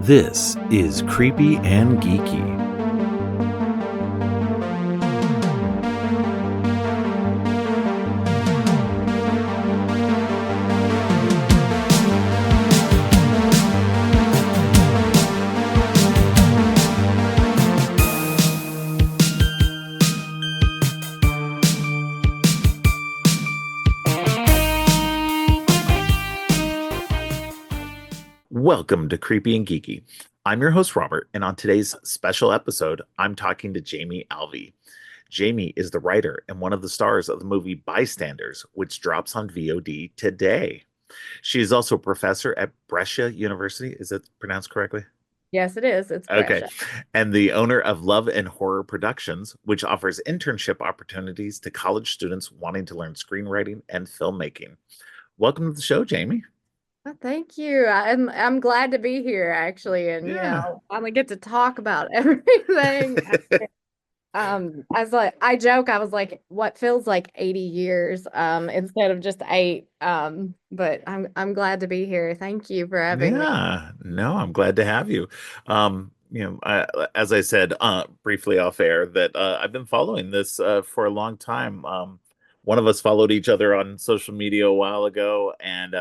This is Creepy and Geeky. Welcome to Creepy and Geeky. I'm your host, Robert, and on today's special episode, I'm talking to Jamie Alvey. Jamie is the writer and one of the stars of the movie Bystanders, which drops on VOD today. She is also a professor at Brescia University. Is that pronounced correctly? Yes, it is. It's Okay. Brescia. And the owner of Love and Horror Productions, which offers internship opportunities to college students wanting to learn screenwriting and filmmaking. Welcome to the show, Jamie. Well, thank you. I'm glad to be here actually, and Yeah. finally get to talk about everything. I was like, I joke, I was like, what feels like 80 years, instead of just 8. But I'm glad to be here. Thank you for having me. Yeah, no, I'm glad to have you. As I said briefly off air, that I've been following this for a long time. One of us followed each other on social media a while ago, and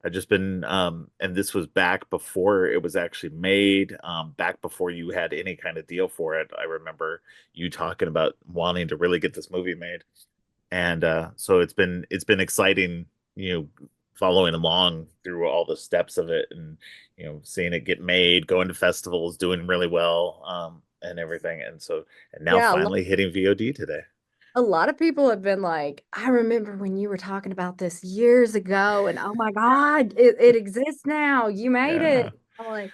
I've just been, and this was back before it was actually made, back before you had any kind of deal for it. I remember you talking about wanting to really get this movie made, and so it's been exciting, following along through all the steps of it, and seeing it get made, going to festivals, doing really well, and everything, and now Yeah, finally hitting VOD today. a lot of people have been like, I remember when you were talking about this years ago, and oh my God, it exists now. You made Yeah. it. I'm like,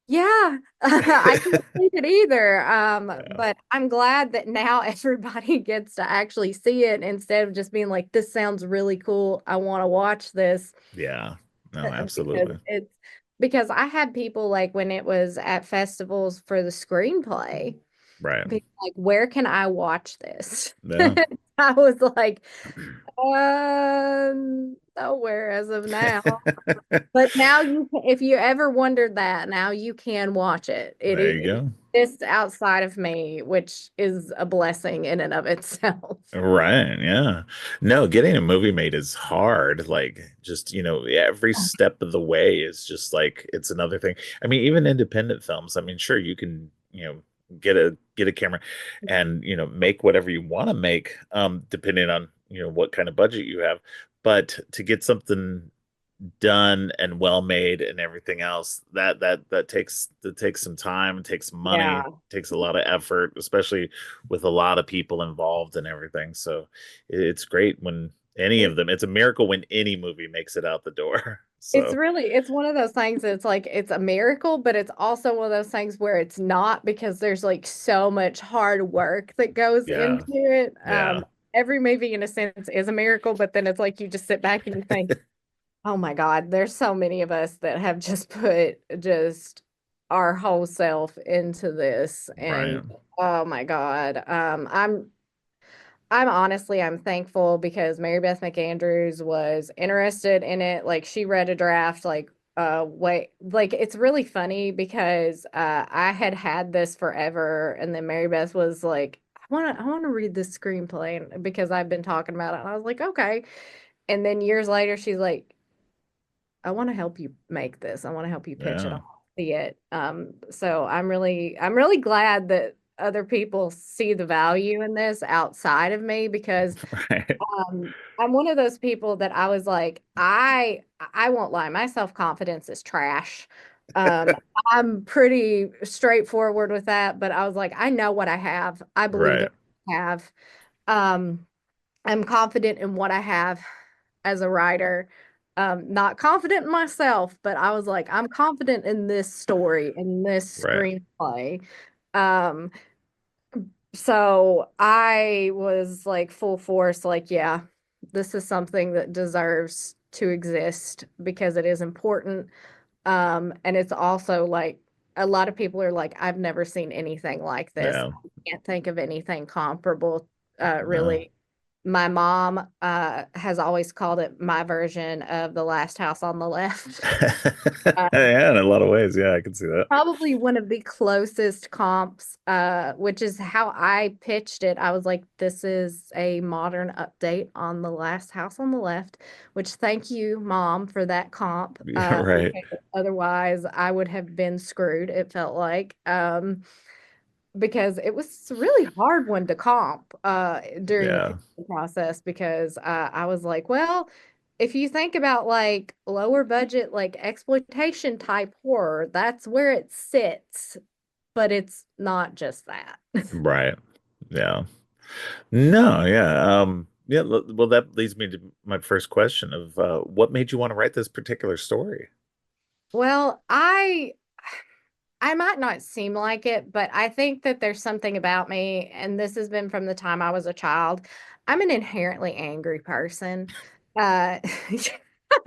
yeah, I can't believe it either. Yeah. But I'm glad that now everybody gets to actually see it instead of just being like, this sounds really cool. I want to watch this. Yeah. No, Because absolutely. I had people like when it was at festivals for the screenplay, Right. be like, where can I watch this? Yeah. I was like, nowhere as of now. But now if you ever wondered that, now you can watch it. There you It go. exists outside of me, which is a blessing in and of itself. Right, yeah. No, getting a movie made is hard. Like, just, every step of the way is just like it's another thing. I mean, even independent films, I mean, sure, you can, get a camera and, make whatever you want to make, depending on, what kind of budget you have. But to get something done and well made and everything else, that takes some time, takes money, Yeah. takes a lot of effort, especially with a lot of people involved and everything. So it's great when any of It, them, it's a miracle when any movie makes it out the door. So it's one of those things that's like it's a miracle, but it's also one of those things where it's not because there's like so much hard work that goes yeah. into it. Yeah. Every movie in a sense is a miracle, but then it's like you just sit back and you think, oh my God, there's so many of us that have just put just our whole self into this. Right. And oh my God. I'm honestly I'm thankful because Mary Beth McAndrews was interested in it. Like she read a draft wait, like it's really funny because I had this forever, and then Mary Beth was like, I want to read this screenplay because I've been talking about it. And I was like, okay. And then years later she's like, I want to help you make this. I want to help you pitch it. I Yeah. want to see it. So I'm really glad that other people see the value in this outside of me because Right. I'm one of those people that I was like, I won't lie, my self-confidence is trash. Um, I'm pretty straightforward with that, but I was like, I know what I have. I believe Right. in what I have. Um, I'm confident in what I have as a writer. Not confident in myself, but I was like, I'm confident in this story, in this Right. screenplay. Um, so I was like full force, like, yeah, this is something that deserves to exist because it is important. And it's also like a lot of people are like, I've never seen anything like this. Yeah. I can't think of anything comparable, No. really My mom has always called it my version of The Last House on the Left. Yeah, in a lot of ways. Yeah, I can see that. Probably one of the closest comps, which is how I pitched it. I was like, this is a modern update on The Last House on the Left, which thank you, Mom, for that comp. Yeah, right. Because otherwise I would have been screwed, it felt like. Because it was a really hard one to comp during the Yeah, pitching process because I was like, well, if you think about like lower budget, like exploitation type horror, that's where it sits, but it's not just that. right. Yeah. No, yeah. Yeah, well, that leads me to my first question of what made you want to write this particular story? Well, I might not seem like it, but I think that there's something about me, and this has been from the time I was a child. I'm an inherently angry person. I'm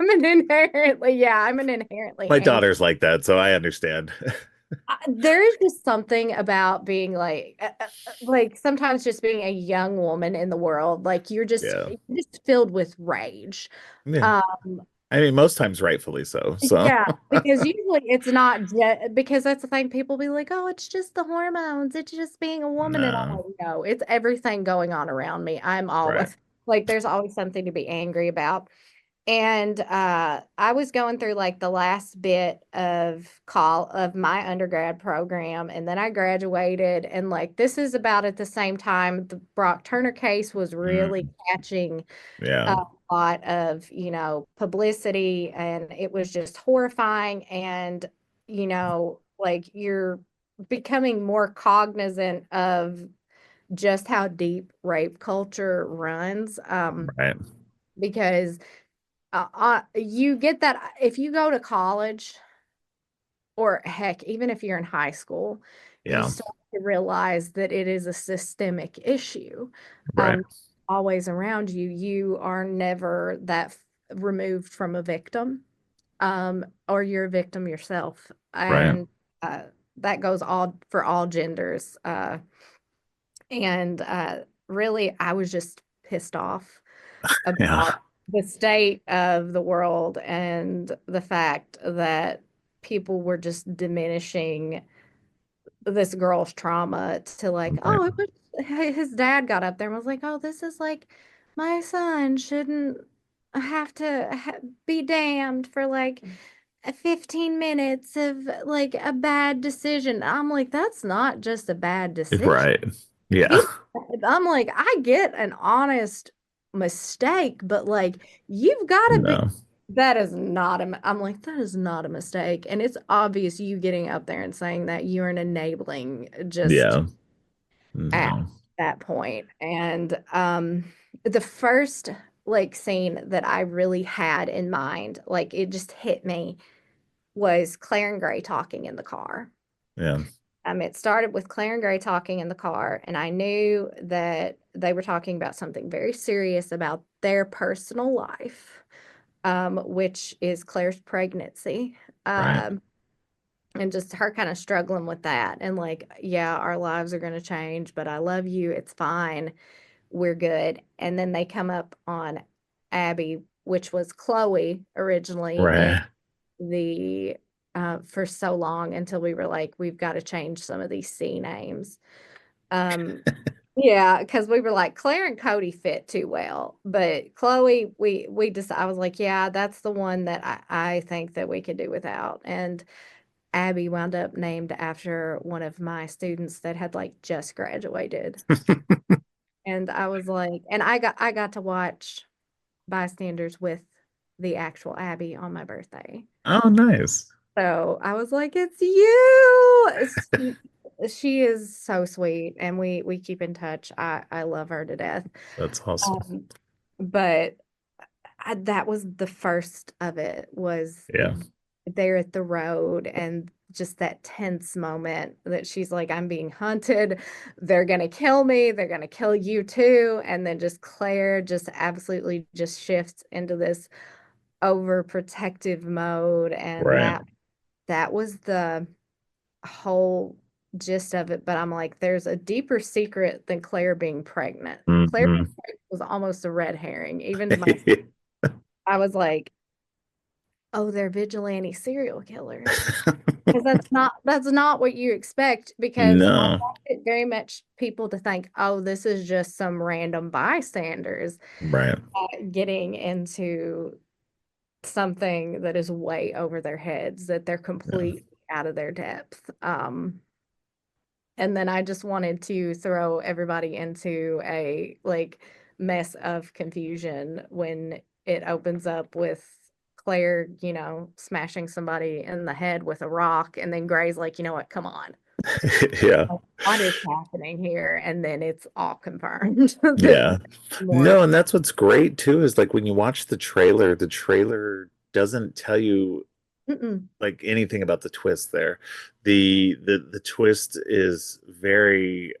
an inherently My angry. daughter's like that, so I understand. There is just something about being like sometimes just being a young woman in the world, like Yeah. you're just filled with rage. Yeah. Um, I mean, most times rightfully so. So, Yeah, because usually it's not just because that's the thing. People be like, "Oh, it's just the hormones. It's just being a woman." And I'm no. like, "No, it's everything going on around me. I'm Right. always like, there's always something to be angry about." And I was going through like the last bit of call of my undergrad program, and then I graduated. And like this is about at the same time the Brock Turner case was really Mm, catching yeah. a lot of, publicity, and it was just horrifying. And, like you're becoming more cognizant of just how deep rape culture runs. Right. Because you get that if you go to college, or heck, even if you're in high school, you Yeah. start to realize that it is a systemic issue. Right. Always around you. You are never removed from a victim, or you're a victim yourself. Right. And uh, that goes all for all genders. And really, I was just pissed off Yeah. about the state of the world and the fact that people were just diminishing this girl's trauma to like, Right. oh, it was his dad got up there and was like, oh, this is like my son shouldn't have to be damned for like 15 minutes of like a bad decision. I'm like, that's not just a bad decision. Right. Yeah. He, I'm like, I get an honest mistake, but like, you've got to be. No. That is not a. I'm like, that is not a mistake, and it's obvious you getting up there and saying that you're an enabling just Yeah. at No. that point. And the first like scene that I really had in mind, like it just hit me, was Claire and Gray talking in the car. Yeah. It started with Claire and Gray talking in the car, and I knew that they were talking about something very serious about their personal life, which is Claire's pregnancy, Right. and just her kind of struggling with that. And like, yeah, our lives are going to change, but I love you. It's fine. We're good. And then they come up on Abby, which was Chloe originally, and Right. the for so long until we were like, we've got to change some of these C names. Um, yeah, because we were like, Claire and Cody fit too well, but Chloe, we just I was like, yeah, that's the one that I think that we could do without. And Abby wound up named after one of my students that had like just graduated. And I was like, and I got to watch Bystanders with the actual Abby on my birthday. Oh, nice. So I was like, it's you. She is so sweet, and we keep in touch. I love her to death. That's awesome. Um, but that was the first of it, was Yeah. there at the road, and just that tense moment that she's like, I'm being hunted. They're gonna kill me. They're gonna kill you too. And then just Claire just absolutely just shifts into this overprotective mode, and Right. that was the whole. gist of it, but I'm like, there's a deeper secret than Claire being pregnant. Claire being Hmm. pregnant was almost a red herring. Even to my, I was like, oh, they're vigilante serial killers. Because that's not what you expect, because I No, want it very much people to think, oh, this is just some random bystanders right. getting into something that is way over their heads, that they're Yeah. completely out of their depth. And then I just wanted to throw everybody into a like mess of confusion when it opens up with Claire, smashing somebody in the head with a rock, and then Gray's like, you know what, come on. Yeah. Like, what is happening here? And then it's all confirmed that Yeah. more. No, and that's what's great too is like when you watch the trailer doesn't tell you Mm-mm. like anything about the twist there. The twist is very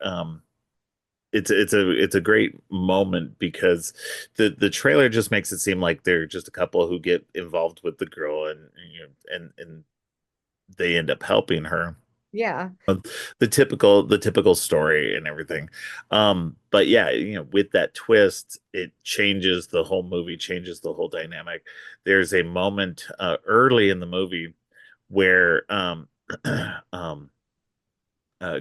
it's a great moment because the trailer just makes it seem like they're just a couple who get involved with the girl and they end up helping her. Yeah. The typical story and everything. But yeah, with that twist, it changes the whole movie, changes the whole dynamic. There's a moment early in the movie where um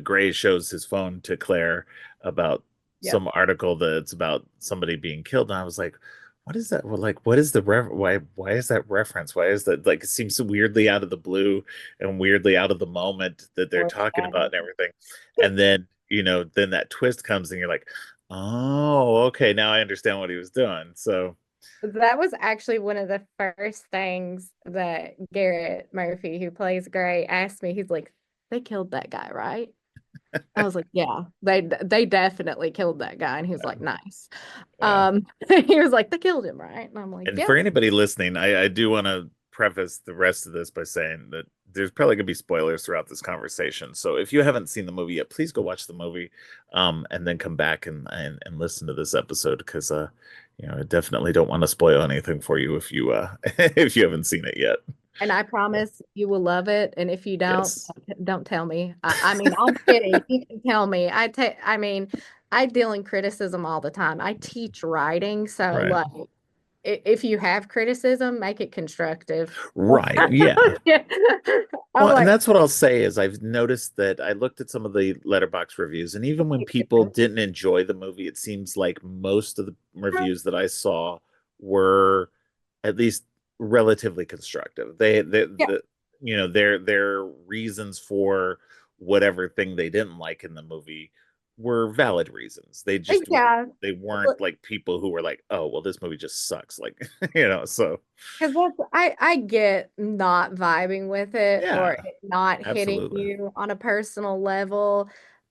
Gray shows his phone to Claire about Yep. some article that's about somebody being killed, and I was like, "What is that? Well, like, what is the why is that reference? Why is that like? It seems so weirdly out of the blue and weirdly out of the moment that they're talking about Foreshadowing. and everything." And then then that twist comes, and you're like, "Oh, okay, now I understand what he was doing." So That was actually one of the first things that Garrett Murphy, who plays Gray, asked me. He's like, "They killed that guy, right?" I was like, "Yeah, they definitely killed that guy." And he was like, "Nice." yeah. He was like, "They killed him, right?" And I'm like, And "Yep." for anybody listening, I do want to preface the rest of this by saying that there's probably going to be spoilers throughout this conversation. So if you haven't seen the movie yet, please go watch the movie, and then come back and listen to this episode because I definitely don't want to spoil anything for you if you if you haven't seen it yet. And I So, promise you will love it. And if you yes, don't tell me. I mean, I'm kidding. You can tell me. I mean, I deal in criticism all the time. I teach writing, so right, like, if you have criticism, make it constructive. right, yeah. Yeah. I'm Well, and like, that's what I'll say is I've noticed that I looked at some of the letterbox reviews, and even when people didn't enjoy the movie, it seems like most of the reviews that I saw were at least relatively constructive. yeah, Their reasons for whatever thing they didn't like in the movie were valid reasons. yeah. They weren't like people who were like, oh, well, this movie just sucks. Like, so Because I get not vibing with it, or yeah, it not hitting absolutely. you on a personal level.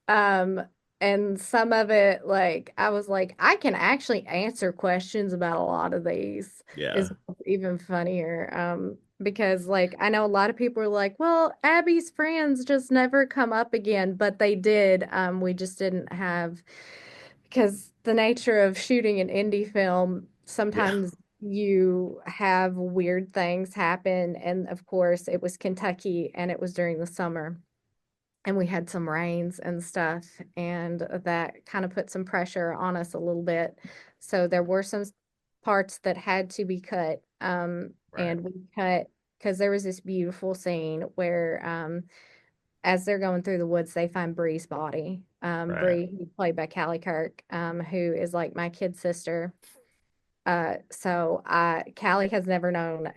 Um, and some of it, like, I was like, I can actually answer questions about a lot of these, Yeah, is what's even funnier. Because like I know a lot of people are like, well, Abby's friends just never come up again, but they did. We just didn't have, because the nature of shooting an indie film, yeah, sometimes you have weird things happen. And of course, it was Kentucky and it was during the summer, and we had some rains and stuff. And that kind of put some pressure on us a little bit. So there were some parts that had to be cut. right, And we cut because there was this beautiful scene where as they're going through the woods, they find Bree's body. right. Bree, who's played by Callie Kirk, who is like my kid sister. Callie has never known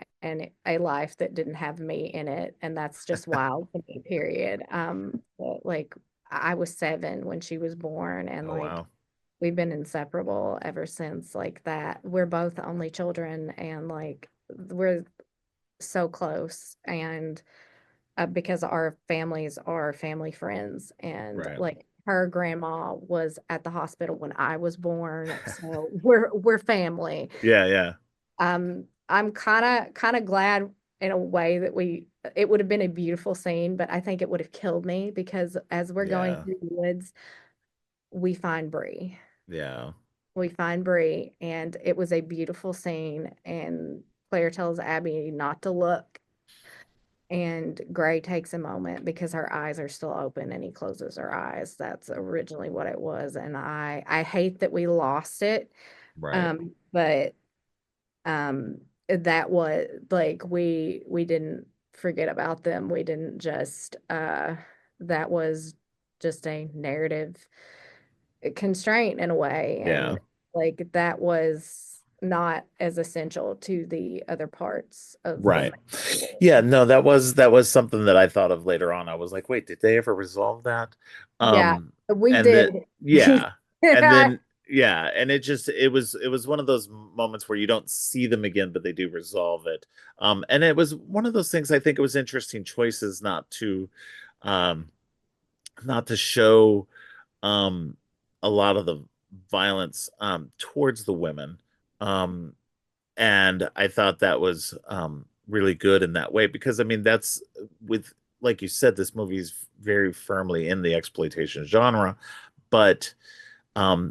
a life that didn't have me in it, and that's just wild to me, period. But, like, I was 7 when she was born, and Oh like wow. we've been inseparable ever since. Like that, we're both only children, and like we're so close, and because our families are family friends, and Right. like her grandma was at the hospital when I was born, so we're family. Yeah, yeah, I'm kind of glad in a way that it would have been a beautiful scene, but I think it would have killed me because as we're going yeah, through the woods, we find Bree. yeah. We find Bree, and it was a beautiful scene. And Claire tells Abby not to look, and Gray takes a moment because her eyes are still open and he closes her eyes. That's originally what it was. And I hate that we lost it. Right. But that was like we didn't forget about them. We didn't just that was just a narrative constraint in a way. Yeah. And like that was not as essential to the other parts of the Right. main story. Yeah, no, that was something that I thought of later on. I was like, wait, did they ever resolve that? Yeah, Um, we and did. that yeah. And Yeah. then yeah, and it was one of those moments where you don't see them again, but they do resolve it. And it was one of those things. I think it was interesting choices um not to show um a lot of the violence towards the women. Um and I thought that was really good in that way because I mean that's with like you said, this movie is very firmly in the exploitation genre, but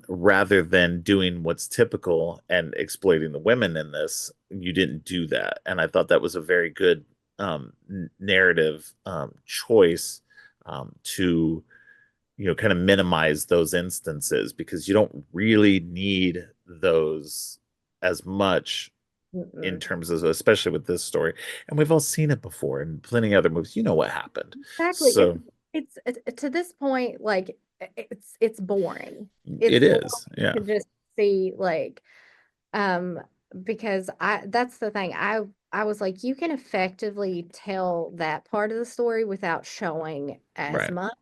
rather than doing what's typical and exploiting the women in this, you didn't do that, and I thought that was a very good narrative choice to kind of minimize those instances because you don't really need those as much in Mm-mm. terms of, especially with this story. And we've all seen it before in plenty of other movies. You know what happened. Exactly. So It's to this point, like it's boring. It's it boring is. Yeah. to just see like um because I that's the thing. I was like, you can effectively tell that part of the story without showing as Right. much.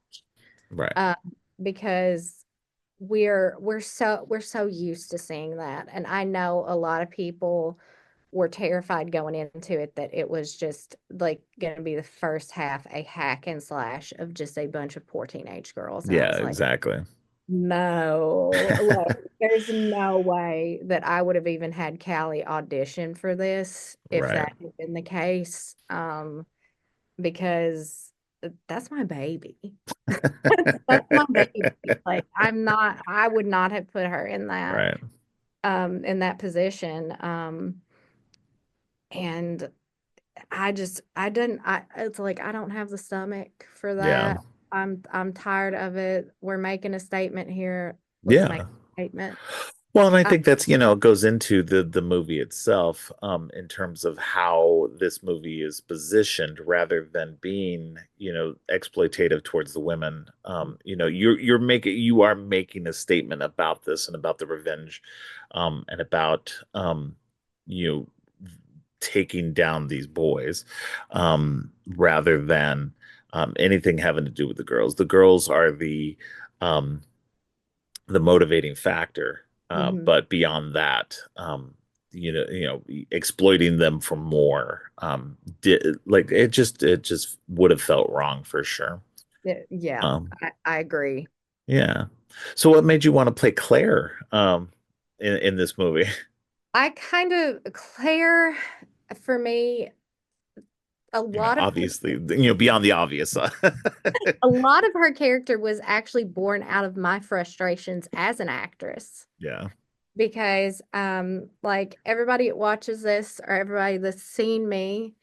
Right. Um, because we're so used to seeing that. And I know a lot of people were terrified going into it that it was just like going to be the first half a hack and slash of just a bunch of poor teenage girls. And I Yeah, was like, exactly. no, like there's no way that I would have even had Callie audition for this if Right. that had been the case. Because that's my baby. That's my baby. Like I would not have put her Right. in that position. And I didn't it's like I don't have the stomach for Yeah. that. I'm tired of it. We're making a statement here. Let's make Yeah. a statement. Well, and I Uh, think that's, goes into the movie itself, in terms of how this movie is positioned rather than being, exploitative towards the women. You are making a statement about this and about the revenge, and about you know, taking down these boys, rather than anything having to do with the girls. The girls are the motivating factor. mhm. But beyond that, exploiting them for more, like it just would have felt wrong for sure. Yeah, Um, I agree. yeah. So, what made you want to play Claire, in this movie? I kind of Claire for me a lot of her Obviously, beyond the obvious. a lot of her character was actually born out of my frustrations as an actress Yeah. because like everybody that watches this or everybody that's seen me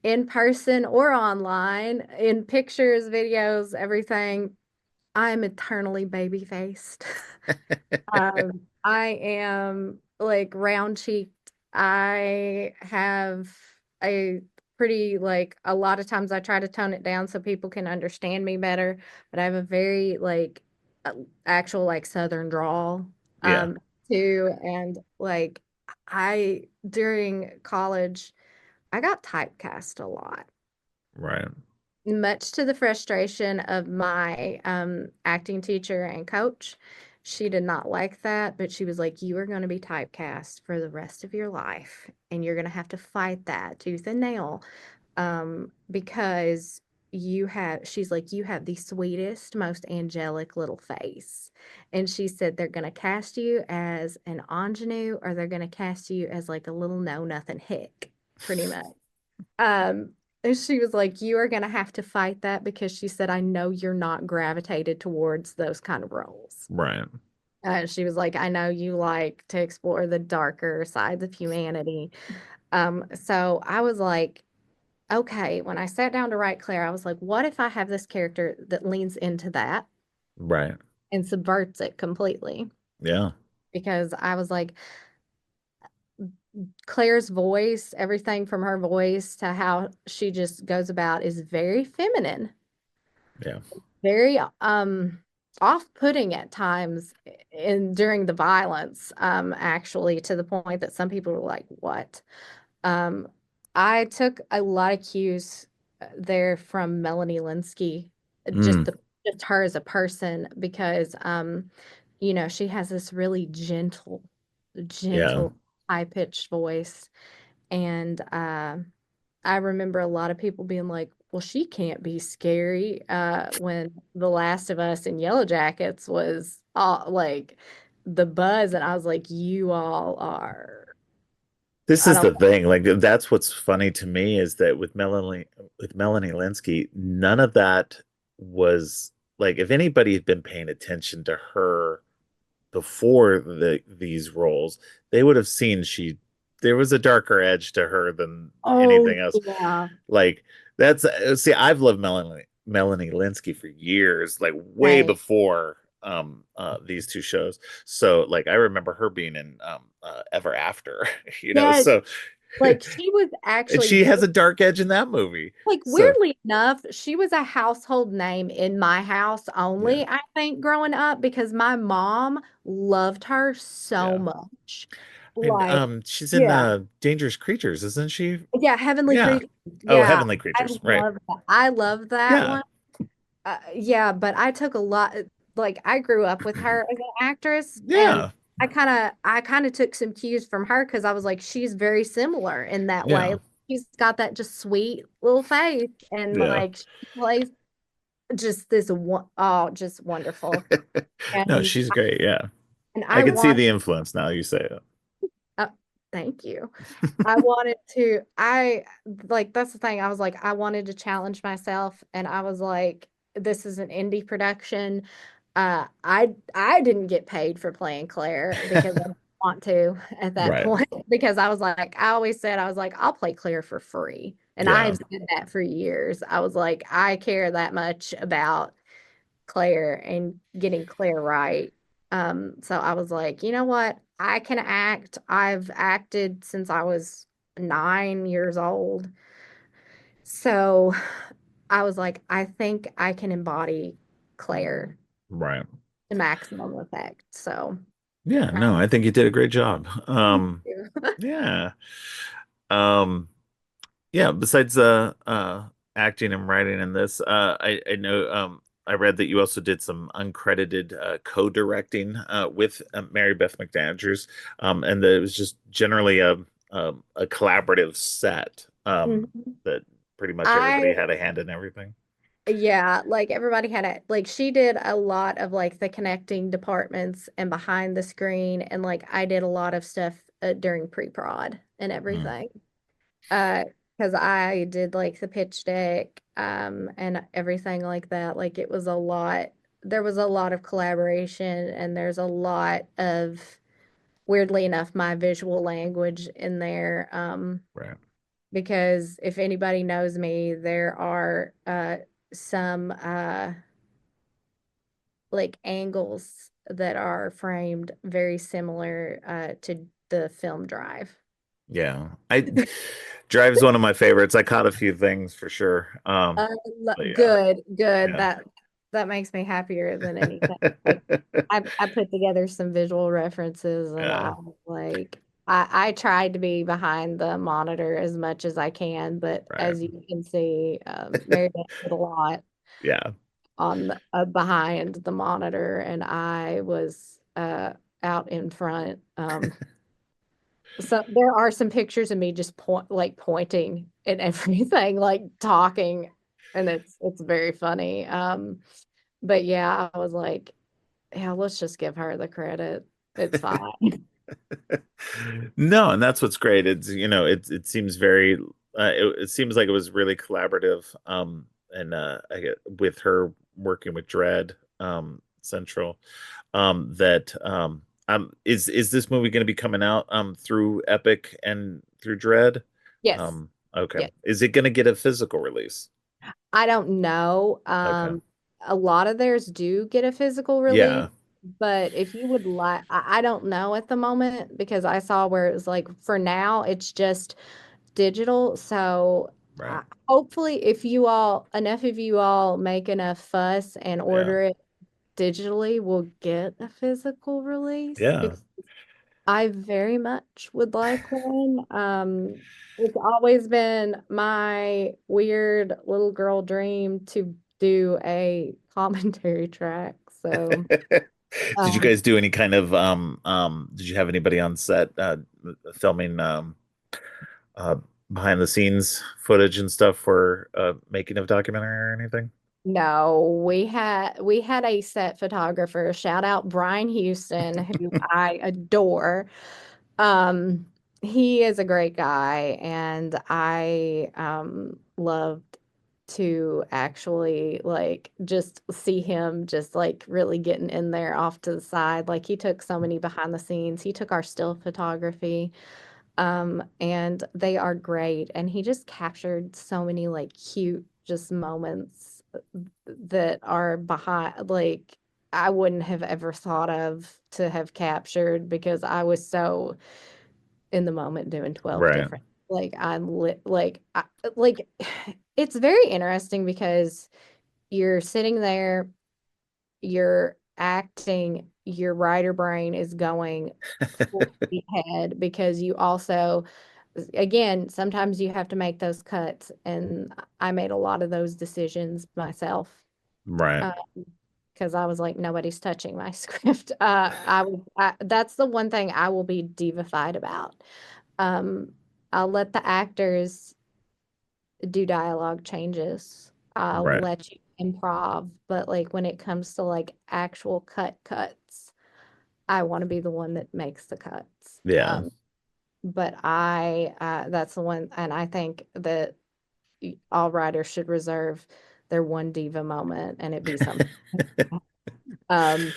in person or online in pictures, videos, everything, I'm eternally baby faced. I am like round cheeked. I have a pretty like a lot of times I try to tone it down so people can understand me better, but I have a very like uh, actual like southern drawl Yeah. too. And like I during college I got typecast a lot, Right. much to the frustration of my acting teacher and coach. She did not like that, but she was like, you are going to be typecast for the rest of your life, and you're going to have to fight that tooth and nail, because she's like, you have the sweetest, most angelic little face. And she said, they're going to cast you as an ingenue or they're going to cast you as like a little know nothing hick, pretty much. Um, and she was like, you are going to have to fight that because she said, I know you're not gravitated towards those kind of roles. Right. She was like, I know you like to explore the darker sides of humanity. So I was like, okay, when I sat down to write Claire, I was like, what if I have this character that leans into that Right. and subverts it completely? Yeah. Because I was like, Claire's voice, everything from her voice to how she just goes about is very feminine, Yeah. very off-putting at times in during the violence, actually to the point that some people were like, what? Um, I took a lot of cues there from Melanie Linsky, just Mm. the just her as a person, because you know, she has this really Yeah. gentle, high-pitched voice. And I remember a lot of people being like, well, she can't be scary, when The Last of Us and Yellow Jackets was all like the buzz, and I was like, you all are. This I is don't the thing. Like that's what's funny to me is that with Melanie Linsky, none of that was like if anybody had been paying attention to her before these roles, they would have seen there was a darker edge to her than Oh, anything else. yeah. Like that's see, I've loved Melanie Linsky for years, like way Right. before these two shows. So like I remember her being in Ever After, Yes, so like she was and actually she very, has a dark edge in that movie. like So weirdly enough, she was a household name in my house yeah, only, I think, growing up because my mom loved her so yeah. much. I mean, Like, she's in yeah. Dangerous Creatures, isn't she? Yeah, Heavenly Yeah. Creatures. Oh, Yeah, Heavenly I Creatures, right. love that. I love that Yeah. one. Yeah, but I took a lot, like I grew up with her as an actress, and Yeah. I kind of took some cues from her because I was like, she's very similar in that way. Yeah. She's got that just sweet little face, and Yeah. like she plays just this one, oh, just wonderful. No, And she's great. Yeah. and I I can see want, the influence now you say it. uh, thank you. I wanted to, I like, that's the thing. I was like, I wanted to challenge myself, and I was like, this is an indie production. I didn't get paid for playing Claire because I didn't want to at that Right. point because I was like, I always said, I was like, I'll play Claire for free. And I Yeah. have said that for years. I was like, I care that much about Claire and getting Claire right. So I was like, you know what? I can act. I've acted since I was 9 years old. So I was like, I think I can embody Claire Right. to maximum effect. So Yeah, I no, I think you did a great job. thank you. Yeah. Um, yeah, besides acting and writing in this, I know I read that you also did some uncredited co-directing with Mary Beth McAndrews, and that it was just generally a collaborative set Mhm. that pretty much everybody I had a hand in everything. Yeah, like everybody had a like she did a lot of like the connecting departments and behind the screen, and like I did a lot of stuff during pre-prod and Mm, everything. Uh, because I did like the pitch deck and everything like that. Like it was a lot. There was a lot of collaboration, and there's a lot of, weirdly enough, my visual language in there. right. Because if anybody knows me, there are some like angles that are framed very similar to the film Drive. Yeah. I Drive is one of my favorites. I caught a few things for sure. But yeah. Good, good. Yeah. That makes me happier than anything. Like I put together some visual references, and I Yeah. was like, I tried to be behind the monitor as much as I can, but Right. as you can see, Mary Beth did a lot Yeah. on behind the monitor, and I was out in front. So there are some pictures of me just pointing and everything, like talking, and it's very funny. But yeah, I was like, yeah, let's just give her the credit. It's fine. No, and that's what's great. It seems very it seems like it was really collaborative. And I get with her working with Dread Central. That is this movie going to be coming out through Epic and through Dread? Yes. Okay. Yeah. Is it going to get a physical release? I don't know. Okay. A lot of theirs do get a physical release, Yeah. but if you would like, I don't know at the moment because I saw where it was like for now it's just digital. So Right. hopefully, if you all, enough of you all make enough fuss and Yeah. order it digitally, we'll get a physical release Yeah. because I very much would like one. It's always been my weird little girl dream to do a commentary track. So, Did you um, guys do any kind of did you have anybody on set filming uh behind the scenes footage and stuff for making of documentary or anything? no, we had a set photographer. Shout out Brian Houston, who I adore. Um, he is a great guy, and I loved to actually like just see him just like really getting in there off to the side. Like he took so many behind the scenes. He took our still photography. And they are great. And he just captured so many like cute just moments that are behind like I wouldn't have ever thought of to have captured because I was so in the moment doing 12 Right. different like I'm lit like it's very interesting because you're sitting there, you're acting, your writer brain is going full speed ahead because you also again, sometimes you have to make those cuts, and I made a lot of those decisions myself. Right. Uh, because I was like, nobody's touching my script. That's the one thing I will be divified about. Um, I'll let the actors do dialogue changes. I'll Right. let you improv, but like when it comes to like actual cuts, I want to be the one that makes the cuts. Yeah. But that's the one, and I think that all writers should reserve their one diva moment, and it be something. Um,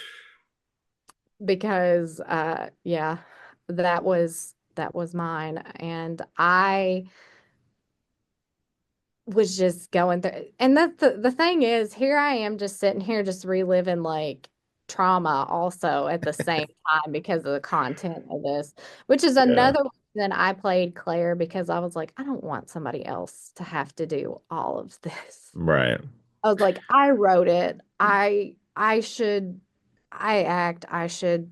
because yeah, that was mine, and I was just going through, and that's the thing is, here I am just sitting here just reliving like trauma also at the same time because of the content of this, which is Yeah. another reason I played Claire because I was like, I don't want somebody else to have to do all of this. Right. I was like, I wrote it. I should I act. I should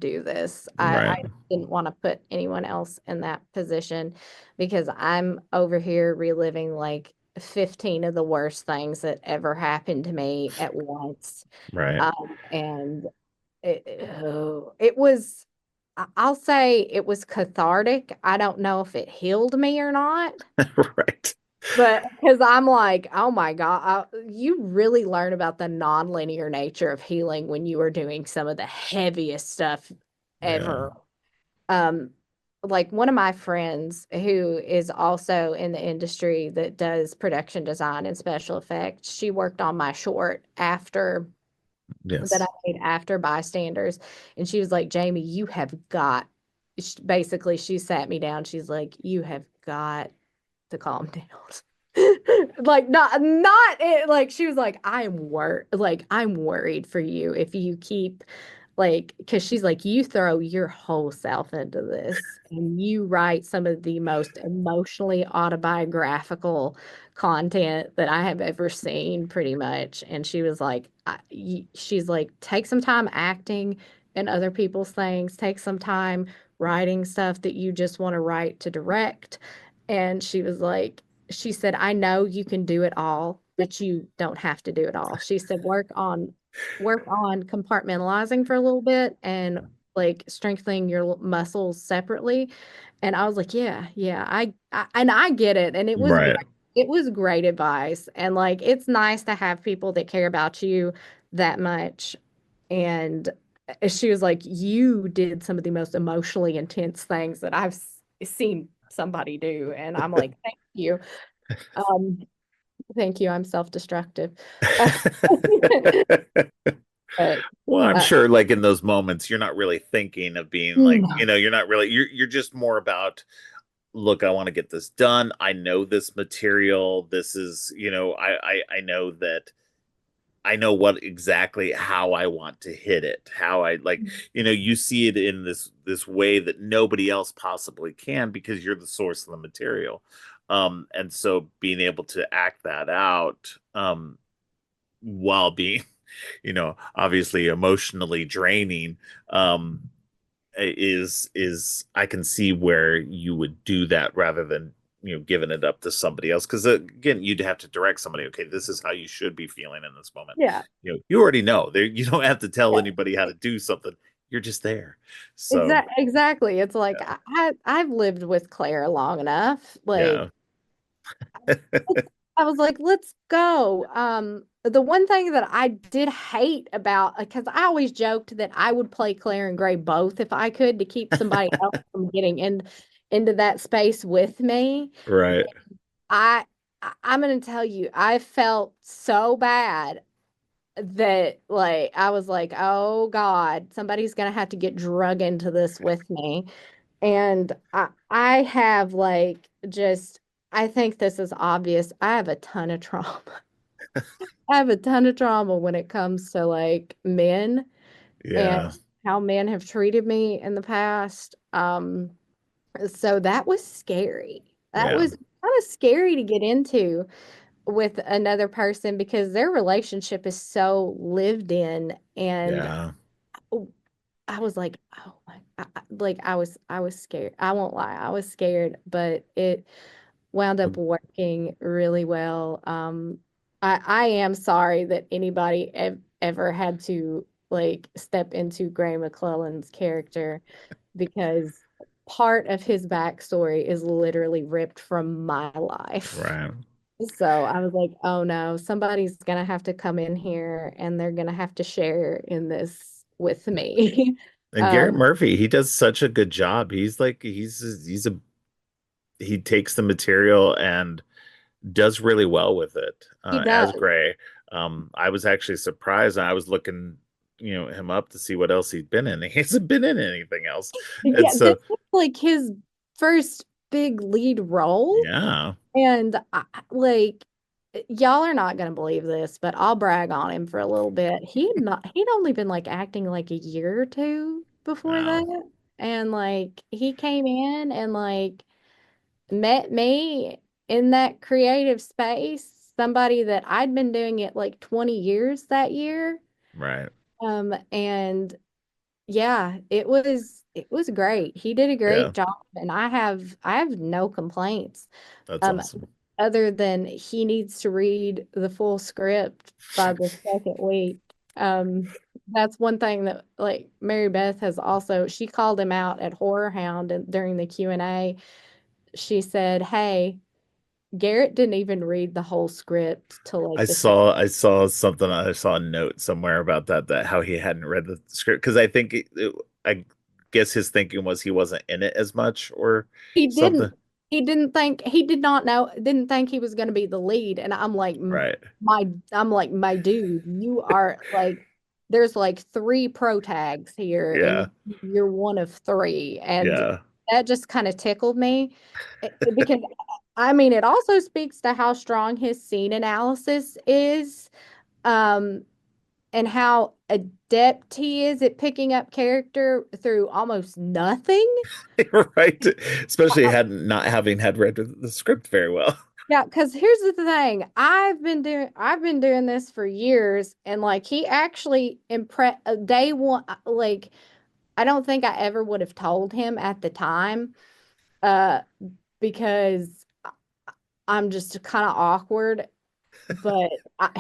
do this. I Right. didn't want to put anyone else in that position because I'm over here reliving like 15 of the worst things that ever happened to me at once. Right. And it was, I'll say it was cathartic. I don't know if it healed me or not. Right. But because I'm like, oh my God, you really learn about the nonlinear nature of healing when you are doing some of the heaviest stuff Yeah. ever. Um, like one of my friends who is also in the industry that does production design and special effects, she worked on my short after that I Yes. made after Bystanders. And she was like, Jamie, you have got, basically, she sat me down. She's like, you have got to calm down. Like not it, like she was like I'm worried for you if you keep like because she's like you throw your whole self into this and you write some of the most emotionally autobiographical content that I have ever seen pretty much. And she was like she's like take some time acting and other people's things, take some time writing stuff that you just want to write to direct. And she was like, she said, I know you can do it all, but you don't have to do it all. She said, work on compartmentalizing for a little bit and like strengthening your muscles separately. And I was like, yeah, and I get it. And it was Right. great. It was great advice. And like, it's nice to have people that care about you that much. And she was like, you did some of the most emotionally intense things that I've seen somebody do. And I'm like, thank you. Um, thank you. I'm self-destructive. But Well, I'm uh, sure like in those moments you're not really thinking of being like, no. you're not really you're just more about look, I want to get this done. I know this material. This is, I know that I know what exactly how I want to hit it. How I like, you see it in this way that nobody else possibly can because you're the source of the material. And so being able to act that out, while being, obviously emotionally draining, um, is I can see where you would do that rather than giving it up to somebody else, because again you'd have to direct somebody, okay, this is how you should be feeling in this moment. Yeah. You already know there, you don't have to tell Yeah. anybody how to do something. You're just there. So Exactly. It's like yeah, I've lived with Claire long enough. Like yeah. I was like, let's go. The one thing that I did hate about, because I always joked that I would play Claire and Gray both if I could, to keep somebody else from getting into that space with me. Right. I I'm gonna tell you, I felt so bad that like I was like, oh God, somebody's gonna have to get drug into this with me. And I have like just I think this is obvious. I have a ton of trauma. I have a ton of trauma when it comes to like men and Yeah, how men have treated me in the past. So that was scary. That yeah, was kind of scary to get into with another person because their relationship is so lived in. And yeah. I was like, oh my, like I was scared. I won't lie, I was scared, but it wound up working really well. I am sorry that anybody ever had to like step into Gray McClellan's character because part of his backstory is literally ripped from my life. Right. So I was like, oh no, somebody's gonna have to come in here and they're gonna have to share in this with me. And Garrett Um, Murphy, he does such a good job. He's like he takes the material and does really well with it, he does. as Gray. I was actually surprised. I was looking, him up to see what else he'd been in. He hasn't been in anything else, and Yeah, this so is like his first big lead role. yeah, And like, y'all are not gonna believe this, but I'll brag on him for a little bit. He'd only been like acting like a year or two before wow, that. And like he came in and like met me in that creative space, somebody that I'd been doing it like 20 years that year. right, And yeah, it was great. He did a yeah, great job and I have no complaints. that's Um awesome. Other than he needs to read the full script by the second week. That's one thing that like Mary Beth has also she called him out at Horror Hound and during the Q&A. She said, "Hey, Garrett didn't even read the whole script till like I the second." saw I saw something. I saw a note somewhere about that how he hadn't read the script, because I think I guess his thinking was he wasn't in it as much or He something. didn't. He did not know, didn't think he was going to be the lead. And I'm like, Right. I'm like, my dude, you are like, there's like three pro tags here and Yeah. you're one of three. And Yeah. that just kind of tickled me because I mean, it also speaks to how strong his scene analysis is. Um, and how adept he is at picking up character through almost nothing. Right. Especially hadn't not having had read the script very well. Yeah, because here's the thing. I've been doing this for years and like he actually impressed day one like I don't think I ever would have told him at the time uh because I'm just kind of awkward, but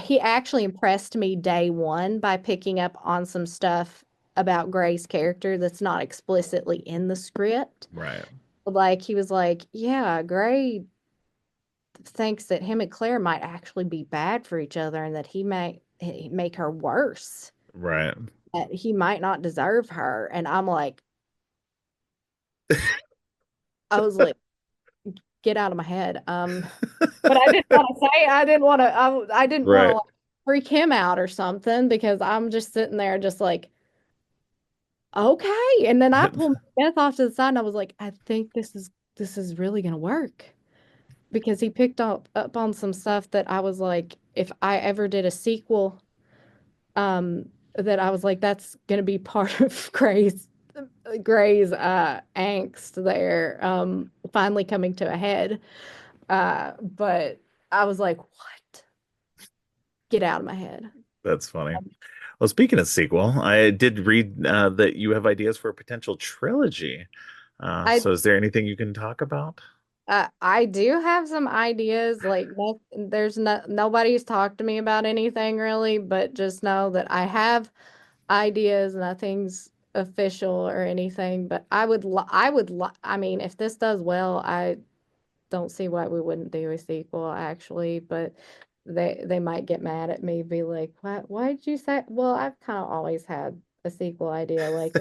he actually impressed me day one by picking up on some stuff about Gray's character that's not explicitly in the script. Right. Like he was like, "Yeah, Gray thinks that him and Claire might actually be bad for each other and that he might make her worse. Right. That he might not deserve her." And I'm like, I was like, get out of my head. But I didn't want to say, I didn't want to Right. like freak him out or something because I'm just sitting there just like, okay. And then I pulled Beth off to the side and I was like, I think this is this is really gonna work because he picked up on some stuff that I was like, if I ever did a sequel, that I was like, that's gonna be part of Gray's angst there, finally coming to a head. But I was like, what? Get out of my head. That's funny. Well, speaking of sequel, I did read that you have ideas for a potential trilogy. I So is there anything you can talk about? I do have some ideas. Like, no, nobody's talked to me about anything really, but just know that I have ideas. Nothing's official or anything. But I mean, if this does well, I don't see why we wouldn't do a sequel actually. But they might get mad at me, be like, "What? Why did you say?" Well, I've kind of always had a sequel idea. Like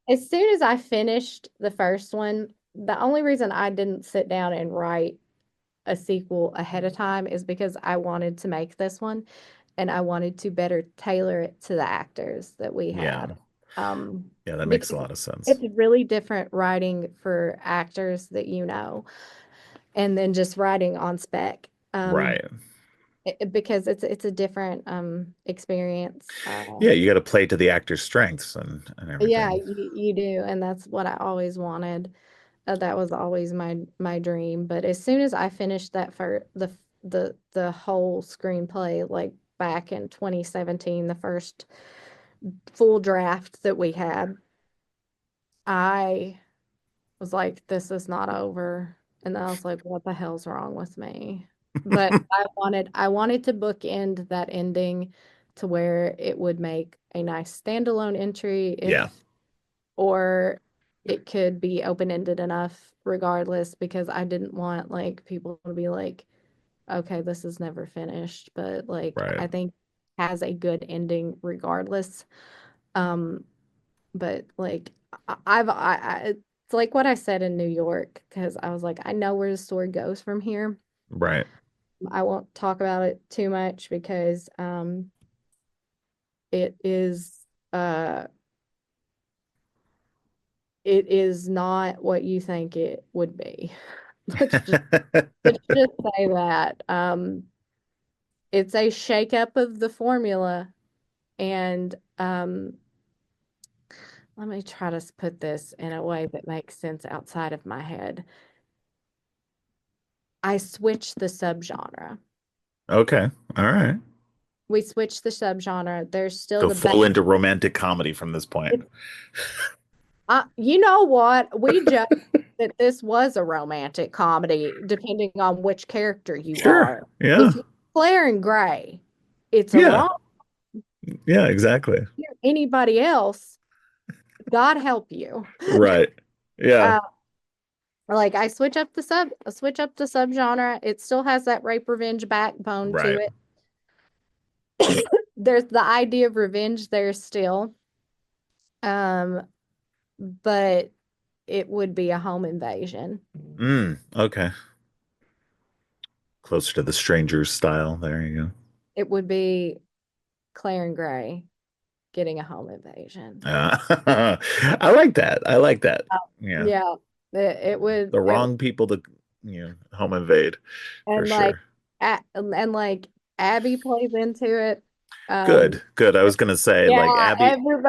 as soon as I finished the first one, the only reason I didn't sit down and write a sequel ahead of time is because I wanted to make this one and I wanted to better tailor it to the actors that we had. Yeah. Um, Yeah, that makes a because lot of sense. it's really different writing for actors that you know and then just writing on spec. Right. Because it's a different experience. Yeah, you got to play to the actor's strengths and Yeah, everything. you do, and that's what I always wanted. That was always my dream. But as soon as I finished that for the whole screenplay, like back in 2017, the first full draft that we had, I was like, this is not over. And then I was like, what the hell's wrong with me? But I wanted to bookend that ending to where it would make a nice standalone entry Yeah, if or it could be open-ended enough regardless because I didn't want like people to be like, okay, this is never finished, but like right, I think has a good ending regardless. Um, but like it's like what I said in New York because I was like, I know where the story goes from here. right. I won't talk about it too much because it is uh it is not what you think it would be. Let's just let's just say that. It's a shakeup of the formula and let me try to put this in a way that makes sense outside of my head. I switched the subgenre. Okay, all right. We switched the subgenre. There's still Go the full bad. into romantic comedy from this point. You know what? We joked that this was a romantic comedy, depending on which character you Sure. are. Yeah. If you're Claire and Gray, it's a Yeah. rom. Yeah, exactly. Anybody else, God help you. Right. Yeah. Uh, like I switch up the subgenre. It still has that rape revenge backbone to Right. it. There's the idea of revenge there still. Um, but it would be a home invasion. Okay. Closer to the Strangers style. There you It would be Claire and Gray getting a home go. invasion. I like that. I like that. Uh, Yeah. yeah, it would The it wrong people to, home invade for and like sure. and like Abby plays into it. Good. Um, Good. I was gonna say, like, yeah, Abby, I feel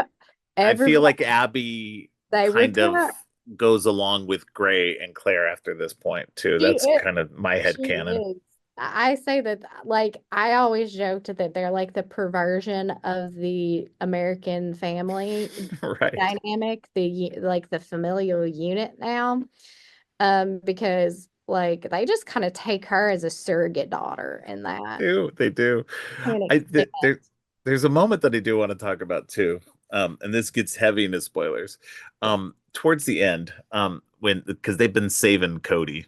everybody like Abby they kind of return. goes along with Gray and Claire after this point too. She That's is. kind of my head She canon. is. I say that like I always joked that they're like the perversion of the American family Right. dynamic, like the familial unit now. Because like they just kind of take her as a surrogate daughter in that They do. to an I extent. there's a moment that I do want to talk about too. And this gets heavy into spoilers. Towards the end, when because they've been saving Cody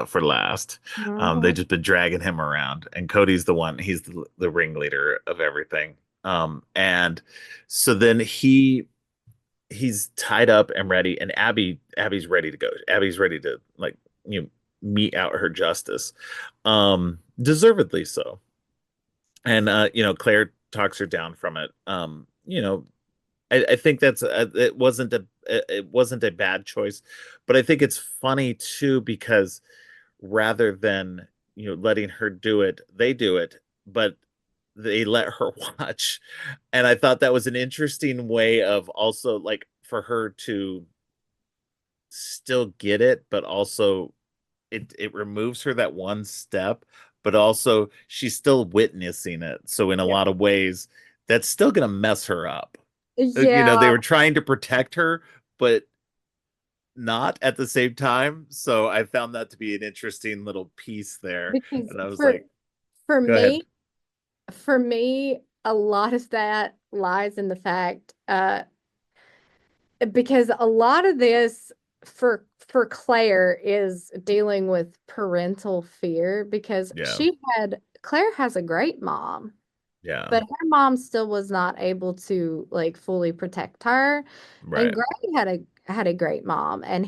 for last. They've Mhm. just been dragging him around, and Cody's the one, he's the ringleader of everything. And so then he's tied up and ready, and Abby's ready to go. Abby's ready to like mete out her justice. Deservedly so. And Claire talks her down from it. I think that's it wasn't a bad choice, but I think it's funny too because rather than letting her do it, they do it, but they let her watch. And I thought that was an interesting way of also like for her to still get it, but also it removes her that one step, but also she's still witnessing it. So in a Yeah. lot of ways, that's still gonna mess her up. They Yeah, were trying to protect her, but not at the same time. So I found that to be an interesting little piece there. because And I was for like, for go ahead. me, for me, a lot of that lies in the fact, because a lot of this for Claire is dealing with parental fear because Yeah. she had Claire has a great mom, Yeah. but her mom still was not able to like fully protect her. And Right. Greg had a great mom, and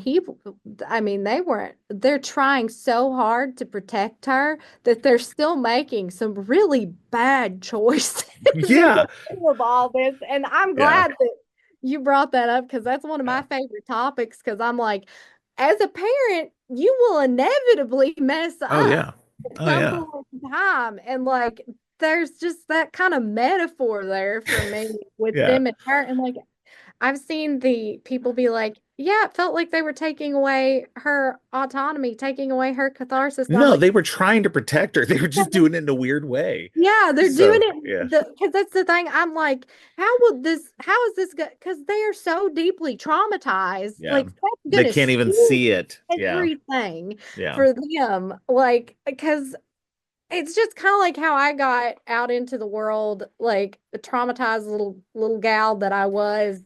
I mean, they're trying so hard to protect her that they're still making some really bad choices in the Yeah. middle of all this. And I'm Yeah. glad that you brought that up because that's one of Yeah. my favorite topics. Because I'm like, as a parent, you will inevitably mess Oh up yeah. at Oh some yeah. point in time. And like, there's just that kind of metaphor there for me with Yeah. them and her. And like, I've seen the people be like, yeah, it felt like they were taking away her autonomy, taking away her catharsis. And I'm No, like, they were trying to protect her. They were just doing it in a weird way. yeah, they're doing So, it yeah. because that's the thing. I'm like, how is this good? Because they are so deeply traumatized. Yeah. Like, that's They gonna can't even skew see it. Yeah. everything Yeah. for them. Like, because it's just kind of like how I got out into the world, like a traumatized little gal that I was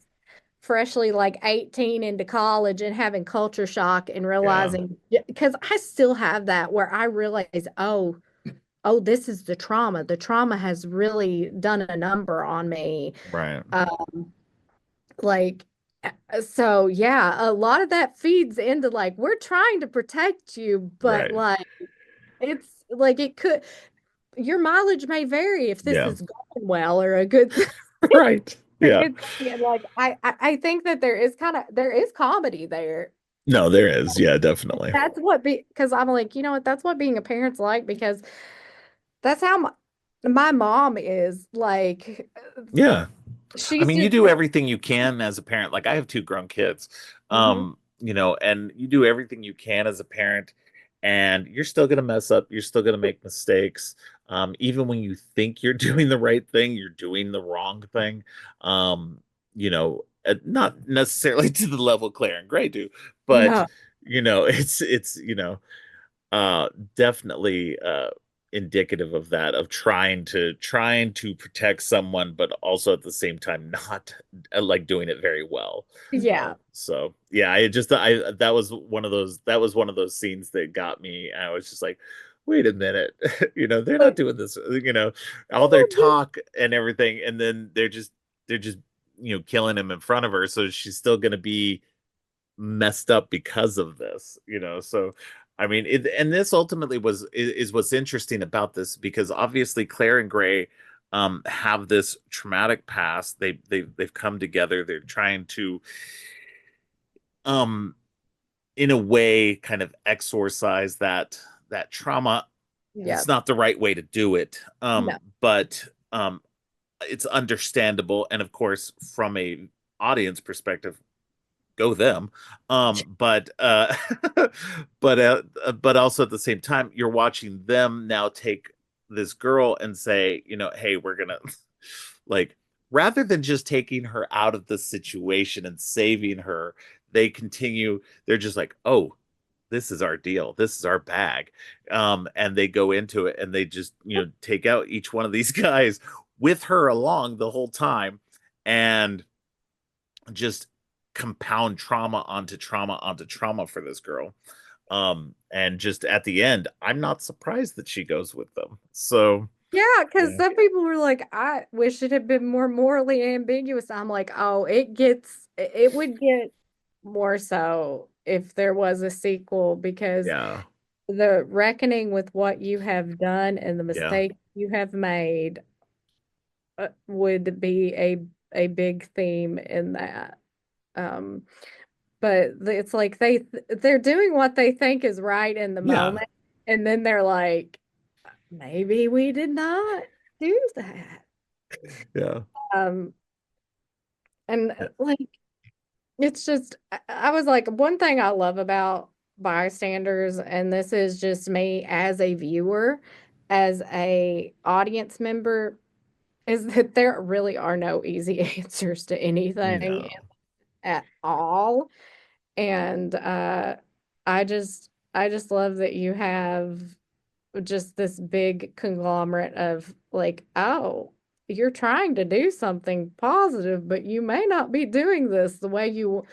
freshly like 18 into college and having culture shock and Yeah. realizing because I still have that where I realize, oh, this is the trauma. The trauma has really done a number on me. Right. Um, like so yeah, a lot of that feeds into like we're trying to protect you, but Right. like it's like it could your mileage may vary if this Yeah. is going well or a good thing. Right. A Yeah. good thing. And like I think that there is comedy there. No, there is. Yeah, definitely. That's what be because I'm like, you know what, that's what being a parent's like because that's how my mom is like Yeah. I she's mean, you just do everything you can as a parent. Like I have two grown kids. Mhm. And you do everything you can as a parent, and you're still gonna mess up. You're still gonna make mistakes. Even when you think you're doing the right thing, you're doing the wrong thing. Not necessarily to the level Claire and Gray do, but No. it's definitely indicative of that, of trying to protect someone but also at the same time not like doing it very well. Yeah. So yeah, I just I that was one of those scenes that got me, and I was just like, wait a minute. They're not But doing this, all their talk and everything, and then they're just killing him in front of her, so she's still going to be messed up because of this, so I mean and this ultimately is what's interesting about this, because obviously Claire and Gray have this traumatic past. They've come together. They're trying to um in a way kind of exorcise that trauma. yeah. It's not the right way to do it, No. but it's understandable, and of course from a audience perspective, go them. But but also at the same time, you're watching them now take this girl and say, hey, we're gonna like, rather than just taking her out of the situation and saving her, they're just like, oh, this is our deal, this is our bag. And they go into it and they just take out each one of these guys with her along the whole time, and just compound trauma onto trauma onto trauma for this girl. And just at the end, I'm not surprised that she goes with them. So Yeah, because yeah. some people were like, I wish it had been more morally ambiguous. I'm like, oh, it would get more so if there was a sequel because Yeah. the reckoning with what you have done and the Yeah. mistake you have made would be a big theme in that. Um, but it's like they're doing what they think is right in the Yeah. moment, and then they're like, maybe we did not do that. Yeah. Um, and like it's just I was like, one thing I love about Bystanders, and this is just me as a viewer, as a audience member, is that there really are no easy answers to anything No. at all. And I just love that you have just this big conglomerate of like, oh, you're trying to do something positive, but you may not be doing this the way you